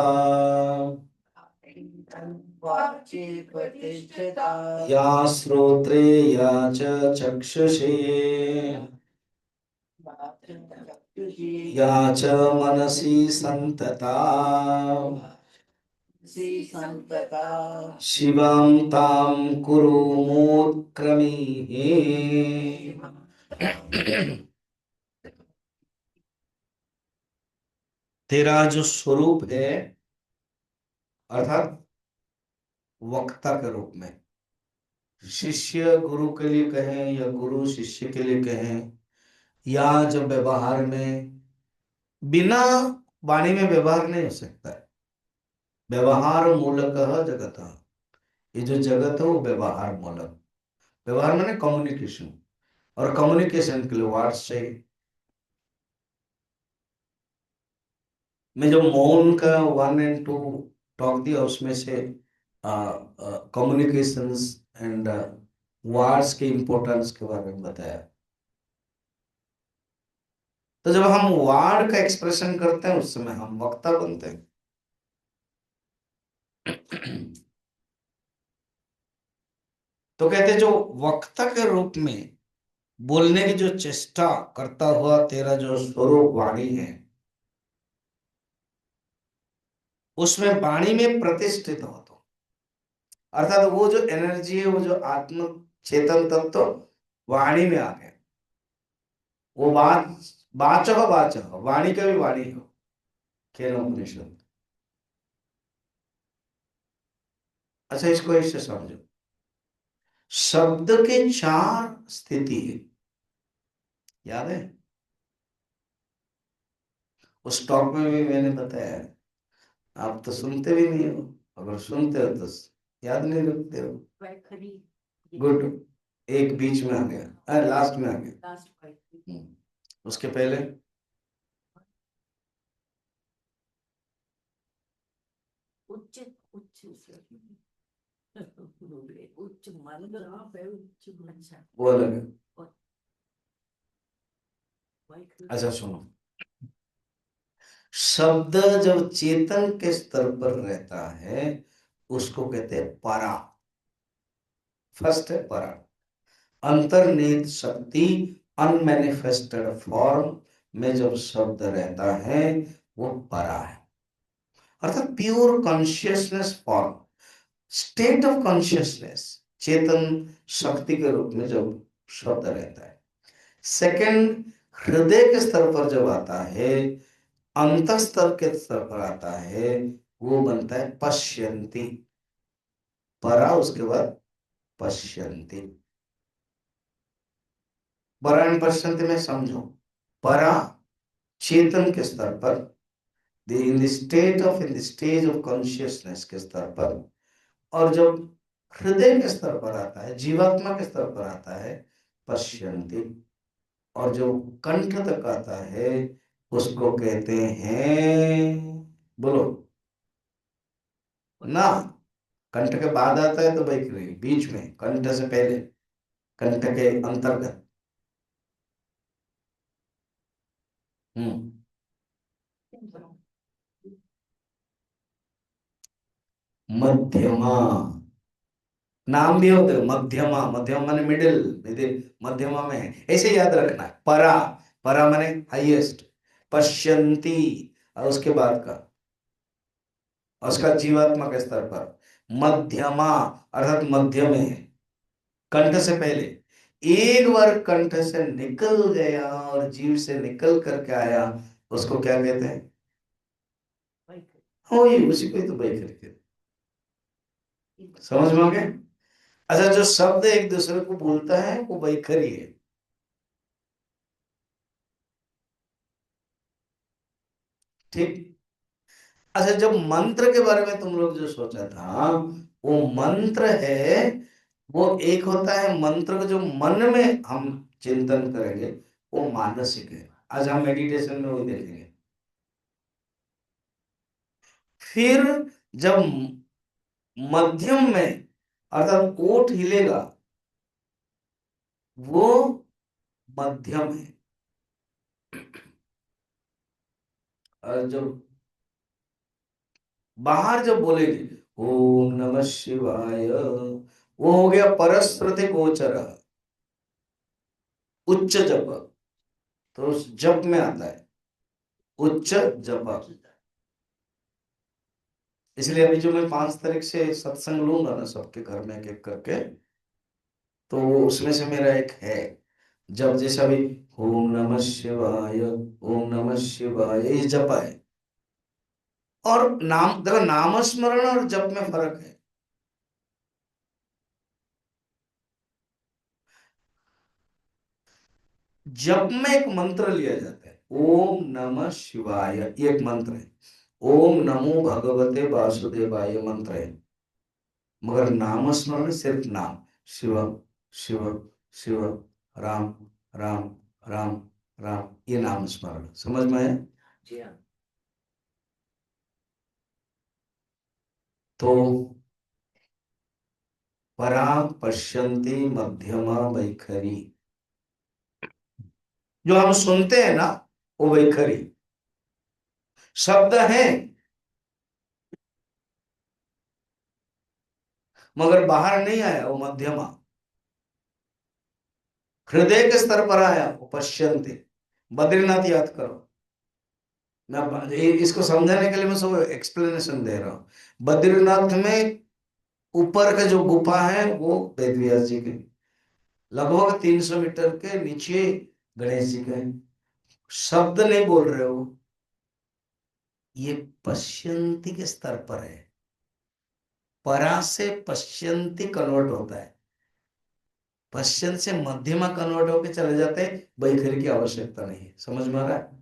B: वाची प्रतिष्ठिता।
A: या श्रोत्रे या च चक्षुषे,
B: चक्षुषी।
A: या च मनसि संतता,
B: संतता।
A: शिवं तां कुरु मोत्क्रमीः। तेरा जो स्वरूप है, अर्थात वक्ता के रूप में, शिष्य गुरु के लिए कहें या गुरु शिष्य के लिए कहें, या जब व्यवहार में, बिना वाणी में व्यवहार नहीं हो सकता है। व्यवहार मूलकः जगत, ये जो जगत है वो व्यवहार मूलक। व्यवहार माने कम्युनिकेशन, और कम्युनिकेशन के लिए वर्ड्स चाहिए। मैं जो मौन का 1 और 2 टॉक दिया, उसमें से कम्युनिकेशंस एंड वर्ड्स के इम्पोर्टेंस के बारे में बताया। तो जब हम वर्ड का एक्सप्रेशन करते हैं, उस समय हम वक्ता बनते हैं। तो कहते हैं, जो वक्ता के रूप में बोलने की जो चेष्टा करता हुआ तेरा जो स्वरूप वाणी है, उसमें वाणी में प्रतिष्ठित हो तो, अर्थात वो जो एनर्जी है, वो जो आत्म चेतन तत्व वाणी में आ गए। वो बात, वाचः वाचः, वाणी का भी वाणी हो, केनोपनिषद। अच्छा, इसको ऐसे समझो, शब्द के 4 स्थिति है, याद है? उस टॉक में भी मैंने बताया है। आप तो सुनते भी नहीं हो, अगर सुनते हो तो याद नहीं रखते हो। गुड, एक बीच में आ गया, लास्ट में आ गया। उसके पहले
B: उच्च उच्च उच्च मन है उच्च अच्छा
A: वो अलग है। अच्छा सुनो, शब्द जब चेतन के स्तर पर रहता है उसको कहते हैं परा। फर्स्ट है परा, अंतर्निहित शक्ति, अनमैनिफेस्टेड फॉर्म में जब शब्द रहता है वो परा है, अर्थात pure consciousness form, state of consciousness, चेतन शक्ति के रूप में जब शब्द रहता है। सेकंड, हृदय के स्तर पर जब आता है, अंत स्तर के स्तर पर आता है, वो बनता है पश्यंती। परा उसके बाद पश्यंती। परायण पश्यंती में समझो, परा चेतन के स्तर पर, in the state of, in the stage of consciousness के स्तर पर, और जब हृदय के स्तर पर आता है, जीवात्मा के स्तर पर आता है, पश्यंती। और जो कंठ तक आता है उसको कहते हैं, बोलो ना, कंठ के बाद आता है तो वैखरी, बीच में, कंठ से पहले, कंठ के अंतर्गत। हम्म, मध्यमा, नाम भी होते हैं मध्यमा, मध्यमा माने मिडिल, मध्यमा में है, ऐसे याद रखना है। परा, परा माने हाईएस्ट, पश्यंती और उसके बाद का, उसका जीवात्मा के स्तर पर, मध्यमा अर्थात मध्य में है, कंठ से पहले। एक बार कंठ से निकल गया और जीव से निकल करके आया, उसको क्या कहते हैं? हाँ, ये उसी को ही तो वही कहते हैं। समझ में आ गया? अच्छा, जो शब्द एक दूसरे को बोलता है वो वैखरी है। ठीक। अच्छा, जब मंत्र के बारे में तुम लोग जो सोचा था, वो मंत्र है, वो एक होता है मंत्र को जो मन में हम चिंतन करेंगे, वो मानसिक है। आज हम मेडिटेशन में वो देखेंगे। फिर जब मध्यम में अर्थात ओठ हिलेगा, वो मध्यम है। और जब बाहर जब बोलेंगे ओम नमः शिवाय, वो हो गया परस्पृति गोचर, उच्च जप। तो उस जप में आता है उच्च जप। इसलिए अभी जो मैं 5 तारीख से सत्संग लूंगा ना सबके घर में एक एक करके, तो वो उसमें से मेरा एक है, जब जैसा भी ओम नमः शिवाय, ओम नमः शिवाय, ये जप है। और नाम देखो, नामस्मरण और जप में फर्क है। जप में एक मंत्र लिया जाता है, ओम नमः शिवाय, ये एक मंत्र है। ओम नमो भगवते वासुदेवाय मंत्र है। मगर नामस्मरण सिर्फ नाम, शिव शिव शिव, राम राम राम राम, ये नाम स्मरण। समझ में आया? जी हाँ। तो परा पश्यन्ति मध्यमा वैखरी, जो हम सुनते हैं ना वो वैखरी शब्द है, मगर बाहर नहीं आया, वो मध्यमा। हृदय के स्तर पर आया वो पश्यन्ति। बद्रीनाथ याद करो, मैं इसको समझाने के लिए मैं सब एक्सप्लेनेशन दे रहा हूँ। बद्रीनाथ में ऊपर का जो गुफा है वो वेद व्यास जी के, लगभग 300 मीटर के नीचे गणेश जी का है। शब्द नहीं बोल रहे हो, ये पश्यंती के स्तर पर है। परा से पश्यंती कन्वर्ट होता है, पश्चिम से मध्यमा कन्वर्ट होकर चले जाते हैं, वैखरी की आवश्यकता नहीं है। समझ में आ रहा है?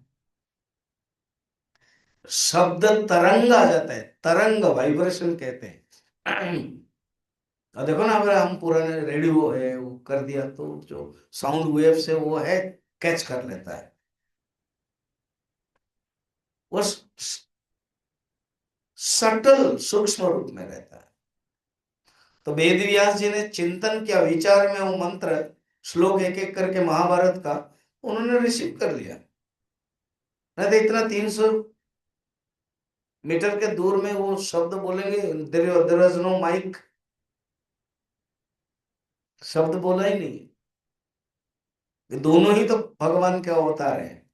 A: शब्द तरंग आ जाता है, तरंग वाइब्रेशन कहते हैं। और देखो ना, अगर हम पुराने रेडियो है वो कर दिया तो जो साउंड वेव से वो है कैच कर लेता है, वो सटल सूक्ष्म रूप में रहता है। तो वेद व्यास जी ने चिंतन किया, विचार में वो मंत्र श्लोक एक एक करके महाभारत का उन्होंने रिसीव कर लिया। नहीं तो इतना 300 मीटर के दूर में वो शब्द बोलेंगे, देयर वाज नो माइक, शब्द बोला ही नहीं। ये दोनों ही तो भगवान के अवतार है,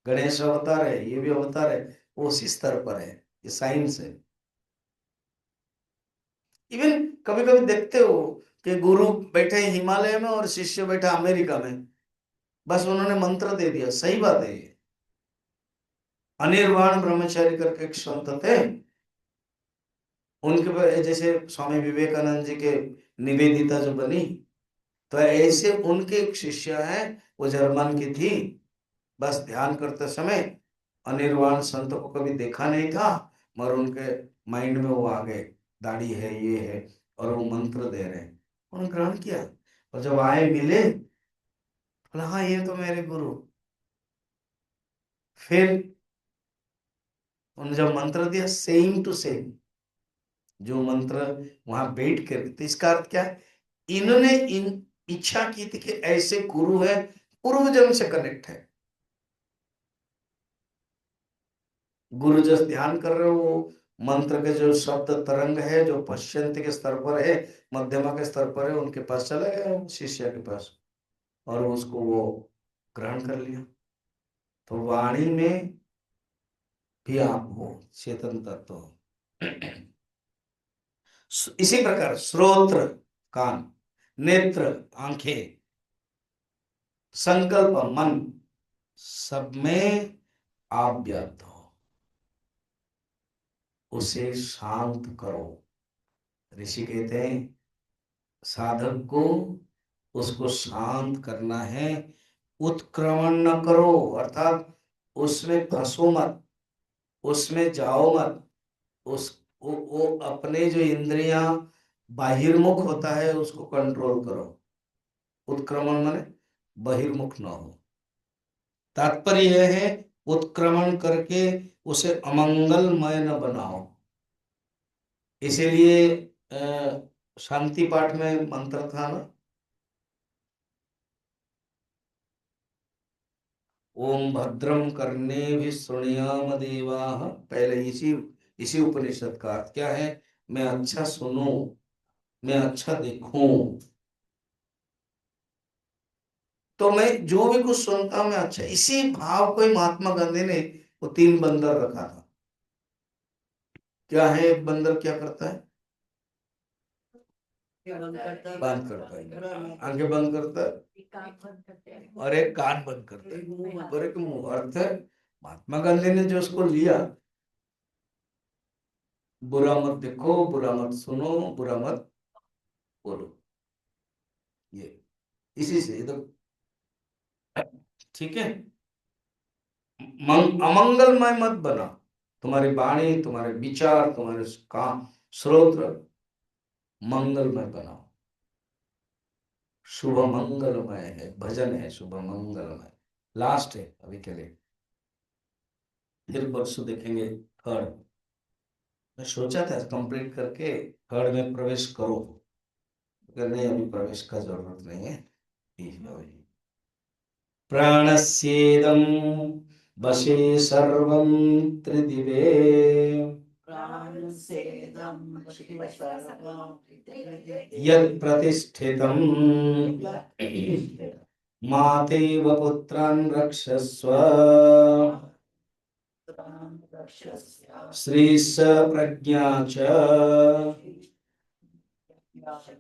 A: गणेश अवतार है, ये भी अवतार है, वो उसी स्तर पर है। ये साइंस है। इवन कभी कभी देखते हो कि गुरु बैठे हैं हिमालय में और शिष्य बैठा अमेरिका में, बस उन्होंने मंत्र दे दिया, सही बात है ये। अनिर्वाण ब्रह्मचारी करके एक संत थे, उनके जैसे स्वामी विवेकानंद जी के निवेदिता जो बनी, तो ऐसे उनके एक शिष्य है, वो जर्मन की थी। बस ध्यान करते समय अनिर्वाण संत को कभी देखा नहीं था, मगर उनके माइंड में वो आ गए, दाढ़ी है, ये है, और वो मंत्र दे रहे हैं। उन्होंने ग्रहण किया, और जब आए मिले, बोला हाँ ये तो मेरे गुरु। फिर उन्होंने जब मंत्र दिया, सेम टू सेम जो मंत्र वहां बैठ कर, तो इसका अर्थ क्या है, इन्होंने इन इच्छा की थी कि ऐसे गुरु है, पूर्व जन्म से कनेक्ट है। गुरु जब ध्यान कर रहे हो, वो मंत्र के जो शब्द तरंग है जो पश्चंत के स्तर पर है, मध्यमा के स्तर पर है, उनके पास चला गया शिष्य के पास, और उसको वो ग्रहण कर लिया। तो वाणी में भी आप हो, चेतन तत्व हो। इसी प्रकार श्रोत्र कान, नेत्र आंखें, संकल्प मन, सब में आप व्याप्त हो। उसे शांत करो। ऋषि कहते हैं साधक को उसको शांत करना है, उत्क्रमण न करो, अर्थात उसमें फंसो मत, उसमें जाओ मत। उस वो अपने जो इंद्रियां बाहिर्मुख होता है उसको कंट्रोल करो। उत्क्रमण माने बहिर्मुख न हो। तात्पर्य यह है, उत्क्रमण करके उसे अमंगलमय न बनाओ। इसीलिए शांति पाठ में मंत्र था ना, ओम भद्रम करने भी शृणुयाम देवाः। पहले इसी इसी उपनिषद का अर्थ क्या है, मैं अच्छा सुनूं, मैं अच्छा देखूं। तो मैं जो भी कुछ सुनता हूं मैं अच्छा, इसी भाव को ही महात्मा गांधी ने वो 3 बंदर रखा था। क्या है, एक बंदर क्या करता है,
B: बंद करता है,
A: बंद करता है, आंखें बंद करता है,
B: कान बंद करते हैं,
A: और एक कान बंद करता
B: एक
A: है,
B: मुंह बंद
A: और एक मुंह। अर्थ है महात्मा गांधी ने जो उसको लिया, बुरा मत देखो, बुरा मत सुनो, बुरा मत बोलो, ये इसी से तो ठीक है। अमंगलमय मत बना, तुम्हारी वाणी, तुम्हारे विचार, तुम्हारे काम, श्रोत्र मंगलमय बनाओ। शुभ मंगलमय है, भजन है शुभ मंगलमय। लास्ट है अभी के लिए, फिर परसों देखेंगे थर्ड। मैं सोचा था कंप्लीट करके थर्ड में प्रवेश करो, अगर नहीं अभी प्रवेश का जरूरत नहीं है। ठीक है भाई। प्राणस्येदं वशे सर्वं त्रिदिवे,
B: प्राणसेदं शिवशरणं
A: यत् प्रतिष्ठितं मातेव पुत्रान् रक्षस्व, श्रीश प्रज्ञा च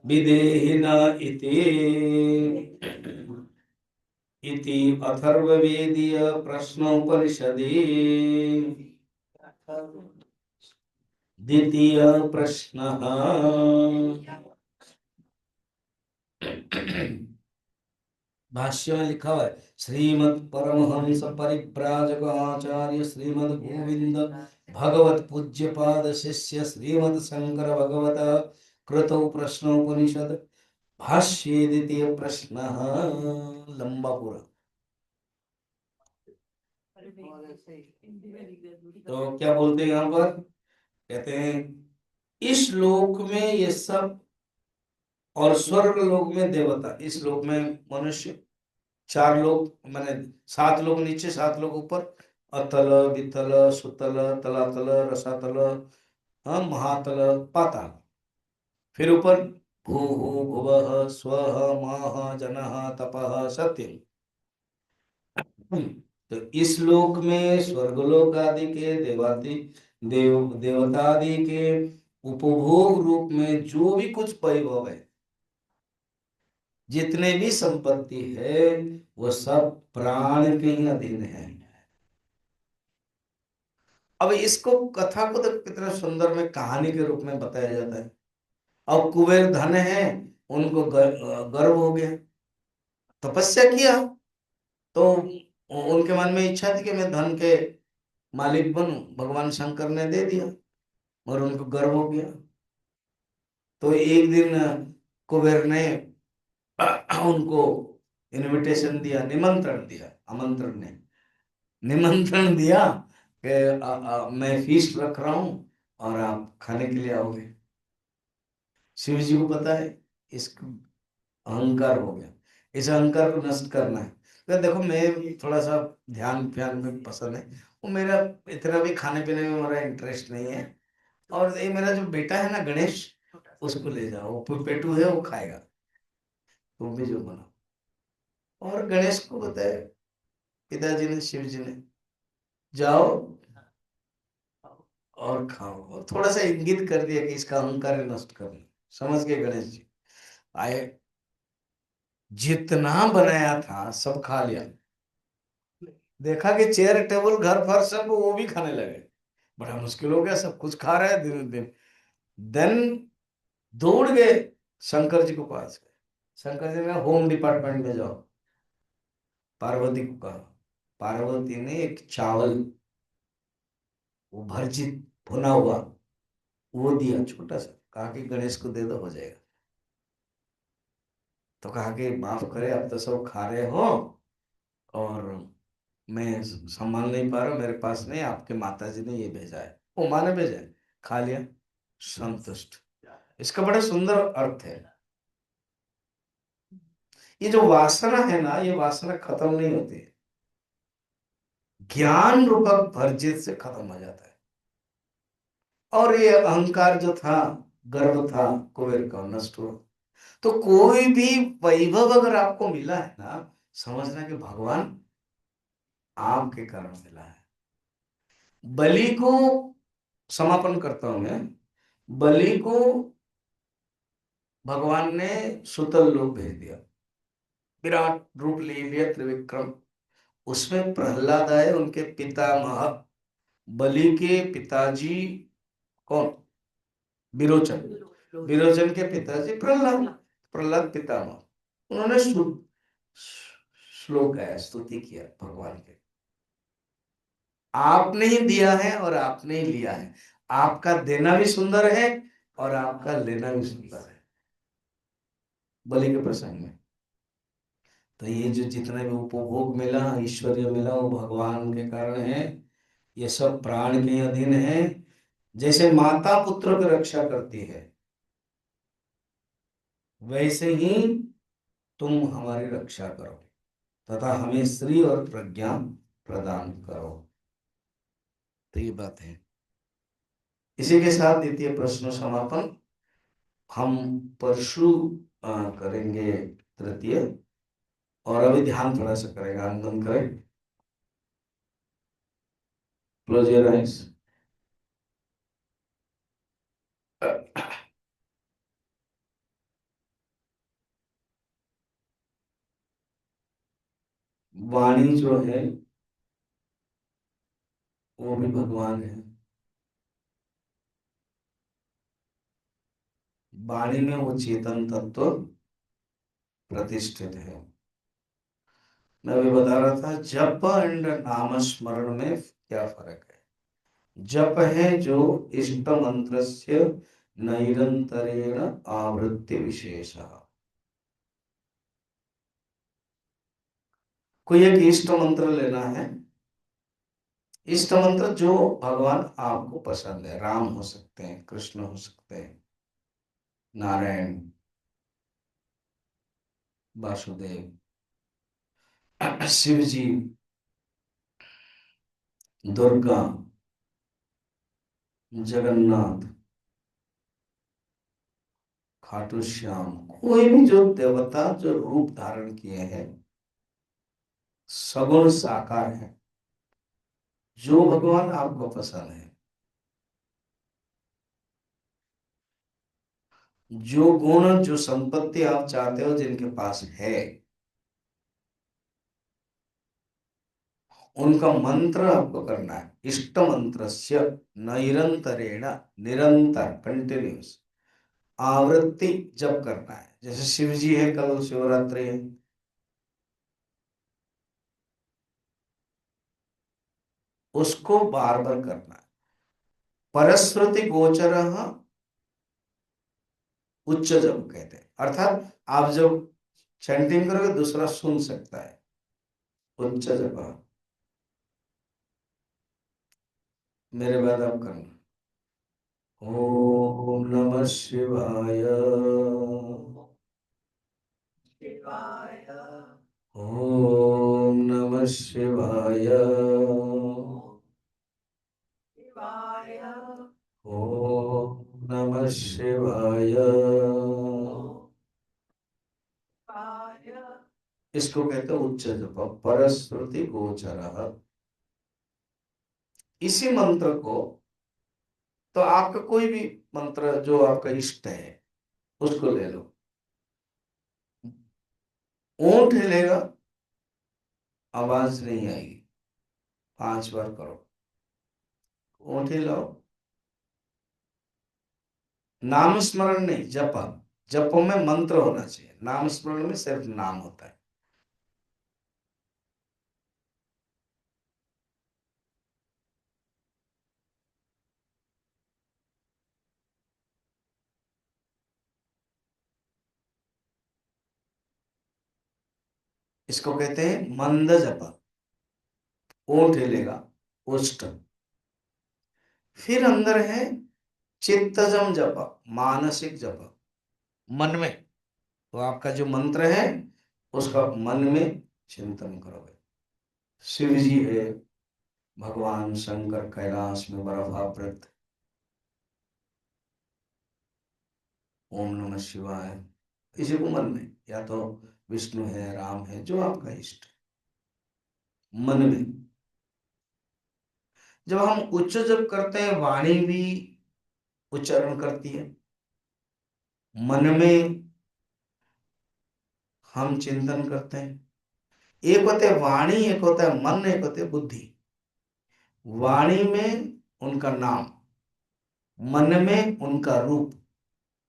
A: विदेहि न इति। इति अथर्ववेदीय प्रश्नोपनिषदि द्वितीय प्रश्नः। भाष्य में लिखा हुआ है, श्रीमद् परमहंस परिव्राजक आचार्य श्रीमद् गोविंद भगवत पूज्यपाद शिष्य श्रीमद् शंकर भगवत कृतौ प्रश्नोपनिषद भाष्ये द्वितीय प्रश्न। लंबा पूरा। तो क्या बोलते हैं यहाँ पर, कहते हैं इस श्लोक में ये सब और स्वर्ग लोक में देवता, इस लोक में मनुष्य, 4 लोग माने 7 लोग नीचे 7 लोग ऊपर, अतल वितल सुतल तलातल रसातल, हाँ, महातल पाताल। फिर ऊपर भू भुवः स्वः महः जनः तपः सत्यम। तो इस लोक में स्वर्गलोक आदि के देवादि देवता आदि के उपभोग रूप में जो भी कुछ वैभव है, जितने भी संपत्ति है, वो सब प्राण के ही अधीन है। अब इसको कथा को तो कितना सुंदर में कहानी के रूप में बताया जाता है। अब कुबेर धन है, उनको गर्व हो गया, तपस्या किया, तो उनके मन में इच्छा थी कि मैं धन के मालिक बनूं, भगवान शंकर ने दे दिया और उनको गर्व हो गया। तो एक दिन कुबेर ने उनको इनविटेशन दिया, निमंत्रण दिया, आमंत्रण नहीं, निमंत्रण दिया कि मैं फीस्ट रख रहा हूं और आप खाने के लिए आओगे। शिव जी को पता है इस अहंकार हो गया, इस अहंकार को नष्ट करना है। तो देखो, मैं थोड़ा सा ध्यान ध्यान में पसंद है, वो मेरा इतना भी खाने पीने में मेरा इंटरेस्ट नहीं है। और ये मेरा जो बेटा है ना गणेश, उसको ले जाओ, वो पेटू है, वो खाएगा, तुम भी जो बना। और गणेश को बताया पिताजी ने, शिव जी ने, जाओ और खाओ, और थोड़ा सा इंगित कर दिया कि इसका अहंकार नष्ट करना। समझ गए गणेश जी, आए, जितना बनाया था सब खा लिया। देखा कि चेयर टेबल घर फर्श सब वो भी खाने लगे। बड़ा मुश्किल हो गया, सब कुछ खा रहे हैं दिन दिन। देन दौड़ गए, शंकर जी को पास गए। शंकर जी ने होम डिपार्टमेंट में जाओ, पार्वती को कहा। पार्वती ने एक चावल, वो भर्जित भुना हुआ, वो दिया छोटा सा, कहा कि गणेश को दे दो, हो जाएगा। तो कहा कि माफ करे, अब तो सब खा रहे हो और मैं संभाल नहीं पा रहा हूं, मेरे पास नहीं, आपके माता जी ने ये भेजा है, वो माँ ने भेजा है। खा लिया, संतुष्ट। इसका बड़ा सुंदर अर्थ है। ये जो वासना है ना, ये वासना खत्म नहीं होती है, ज्ञान रूपक वर्जित से खत्म हो जाता है। और ये अहंकार जो था, गर्व था कुबेर का, नष्ट हुआ। तो कोई भी वैभव अगर आपको मिला है ना, समझना कि भगवान आपके कारण मिला है। बलि को, समापन करता हूं मैं, बलि को भगवान ने सुतल लोक भेज दिया, विराट रूप ले लिया, त्रिविक्रम। उसमें प्रहलाद आए, उनके पितामह, बलि के पिताजी कौन? विरोचन। विरोचन के पिताजी प्रहलाद, प्रहलाद पितामह। उन्होंने श्लोक है, स्तुति किया भगवान के, आपने ही दिया है और आपने ही लिया है, आपका देना भी सुंदर है और आपका लेना भी सुंदर है। बलि के प्रसंग में तो ये जो जितने भी उपभोग मिला, ऐश्वर्य मिला, वो भगवान के कारण है। ये सब प्राण के अधीन है। जैसे माता पुत्र की रक्षा करती है, वैसे ही तुम हमारी रक्षा करो तथा हमें श्री और प्रज्ञा प्रदान करो। तो ये बात है। इसी के साथ द्वितीय प्रश्न समापन। हम परशु करेंगे तृतीय। और अभी ध्यान थोड़ा सा करेगा, आनंदन करें। Close your eyes. वाणी जो है वो भी भगवान है। वाणी में वो चेतन तत्व प्रतिष्ठित है। मैं अभी बता रहा था, जप एंड नाम स्मरण में क्या फर्क है। जप है जो इष्ट मंत्रस्य नैरंतरेण आवृत्ति विशेष। कोई एक इष्ट मंत्र लेना है, इष्ट मंत्र जो भगवान आपको पसंद है, राम हो सकते हैं, कृष्ण हो सकते हैं, नारायण, वासुदेव, शिव जी, दुर्गा, जगन्नाथ, खाटू श्याम, कोई भी जो देवता जो रूप धारण किए हैं, सगुण साकार है। जो भगवान आपको पसंद है, जो गुण जो संपत्ति आप चाहते हो जिनके पास है, उनका मंत्र आपको करना है। इष्ट मंत्रस्य निरंतरेण, निरंतर कंटिन्यूस आवृत्ति जप करना है। जैसे शिव जी है, कल शिवरात्रि है, उसको बार बार करना है। परस्रुति गोचर उच्च जप कहते हैं, अर्थात आप जब चैंटिंग करोगे दूसरा सुन सकता है, उच्च जप। मेरे बाद आप करना। ओम नमः शिवाय,
B: शिवाय
A: ओम नमः शिवाय,
B: शिवाय
A: ओम नमः शिवाय।
B: शिवाय
A: इसको कहते हैं उच्च जप, परस्रुति गोचर। इसी मंत्र को, तो आपका कोई भी मंत्र जो आपका इष्ट है उसको ले लो। ऊंट हिलेगा, आवाज नहीं आएगी, 5 बार करो। ऊंट हिलाओ, नाम स्मरण नहीं, जप। जप में मंत्र होना चाहिए, नाम स्मरण में सिर्फ नाम होता है। इसको कहते हैं मंद जप। ऊंट हिलेगा, उष्ट। फिर अंदर है चित्तजम जप, मानसिक जप, मन में। तो आपका जो मंत्र है उसका मन में चिंतन करोगे। शिव जी है, भगवान शंकर कैलाश में बर्फावृत, ओम नमः शिवाय। इसी को मन में, या तो विष्णु है, राम है, जो आपका इष्ट है, मन में। जब हम उच्च जप करते हैं, वाणी भी उच्चारण करती है। मन में हम चिंतन करते हैं। एक होते है वाणी, एक होता है मन, एक होते है बुद्धि। वाणी में उनका नाम, मन में उनका रूप,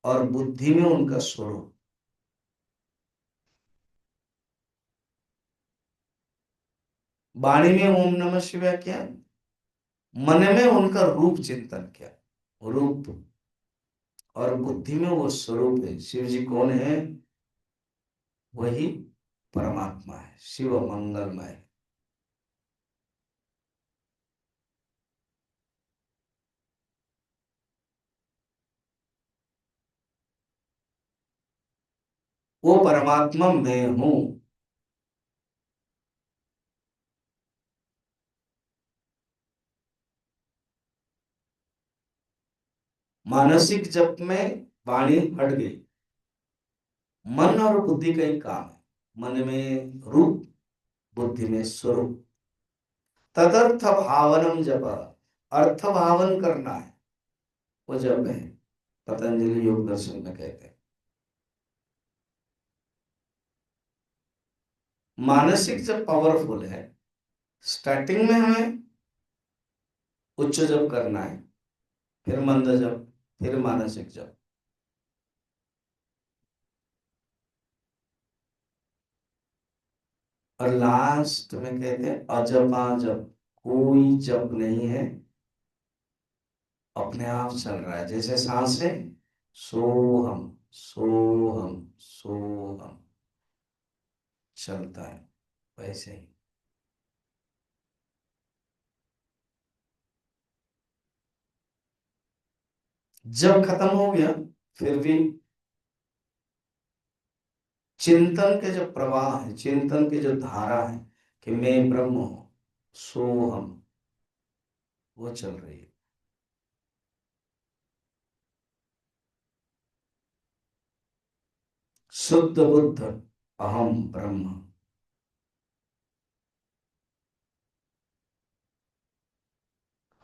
A: और बुद्धि में उनका स्वरूप। वाणी में ओम नमः शिवाय किया, मन में उनका रूप चिंतन किया, रूप, और बुद्धि में वो स्वरूप है। शिव जी कौन है? वही परमात्मा है, शिव मंगलमय। वो परमात्मा मैं हूं। मानसिक जप में वाणी हट गई, मन और बुद्धि का ही काम है। मन में रूप, बुद्धि में स्वरूप। तदर्थ भावनम जप, अर्थ भावन करना है, वो जप है। पतंजलि योग दर्शन में कहते हैं। मानसिक जप पावरफुल है। स्टार्टिंग में हमें उच्च जप करना है, फिर मंद जप, फिर मानसिक जप। और लास्ट में कहते हैं अजपा जप, कोई जप नहीं है, अपने आप चल रहा है। जैसे सांसें, सोहम सोहम सोहम चलता है, वैसे ही। जब खत्म हो गया, फिर भी चिंतन के जो प्रवाह है, चिंतन की जो धारा है कि मैं ब्रह्म हूं, सोहम, वो चल रही है। शुद्ध बुद्ध अहम ब्रह्म।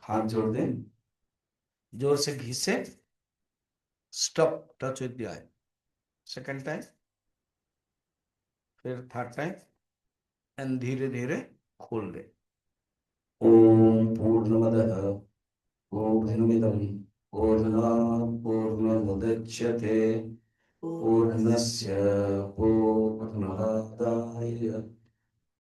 A: हाथ जोड़ दें, जोर से घिसे, stop, touch with the I. Second time, फिर थर्ड टाइम, एंड धीरे धीरे खोल दे। ओम पूर्णमदः पूर्णमिदं पूर्णात् पूर्णमुदच्यते पूर्णस्य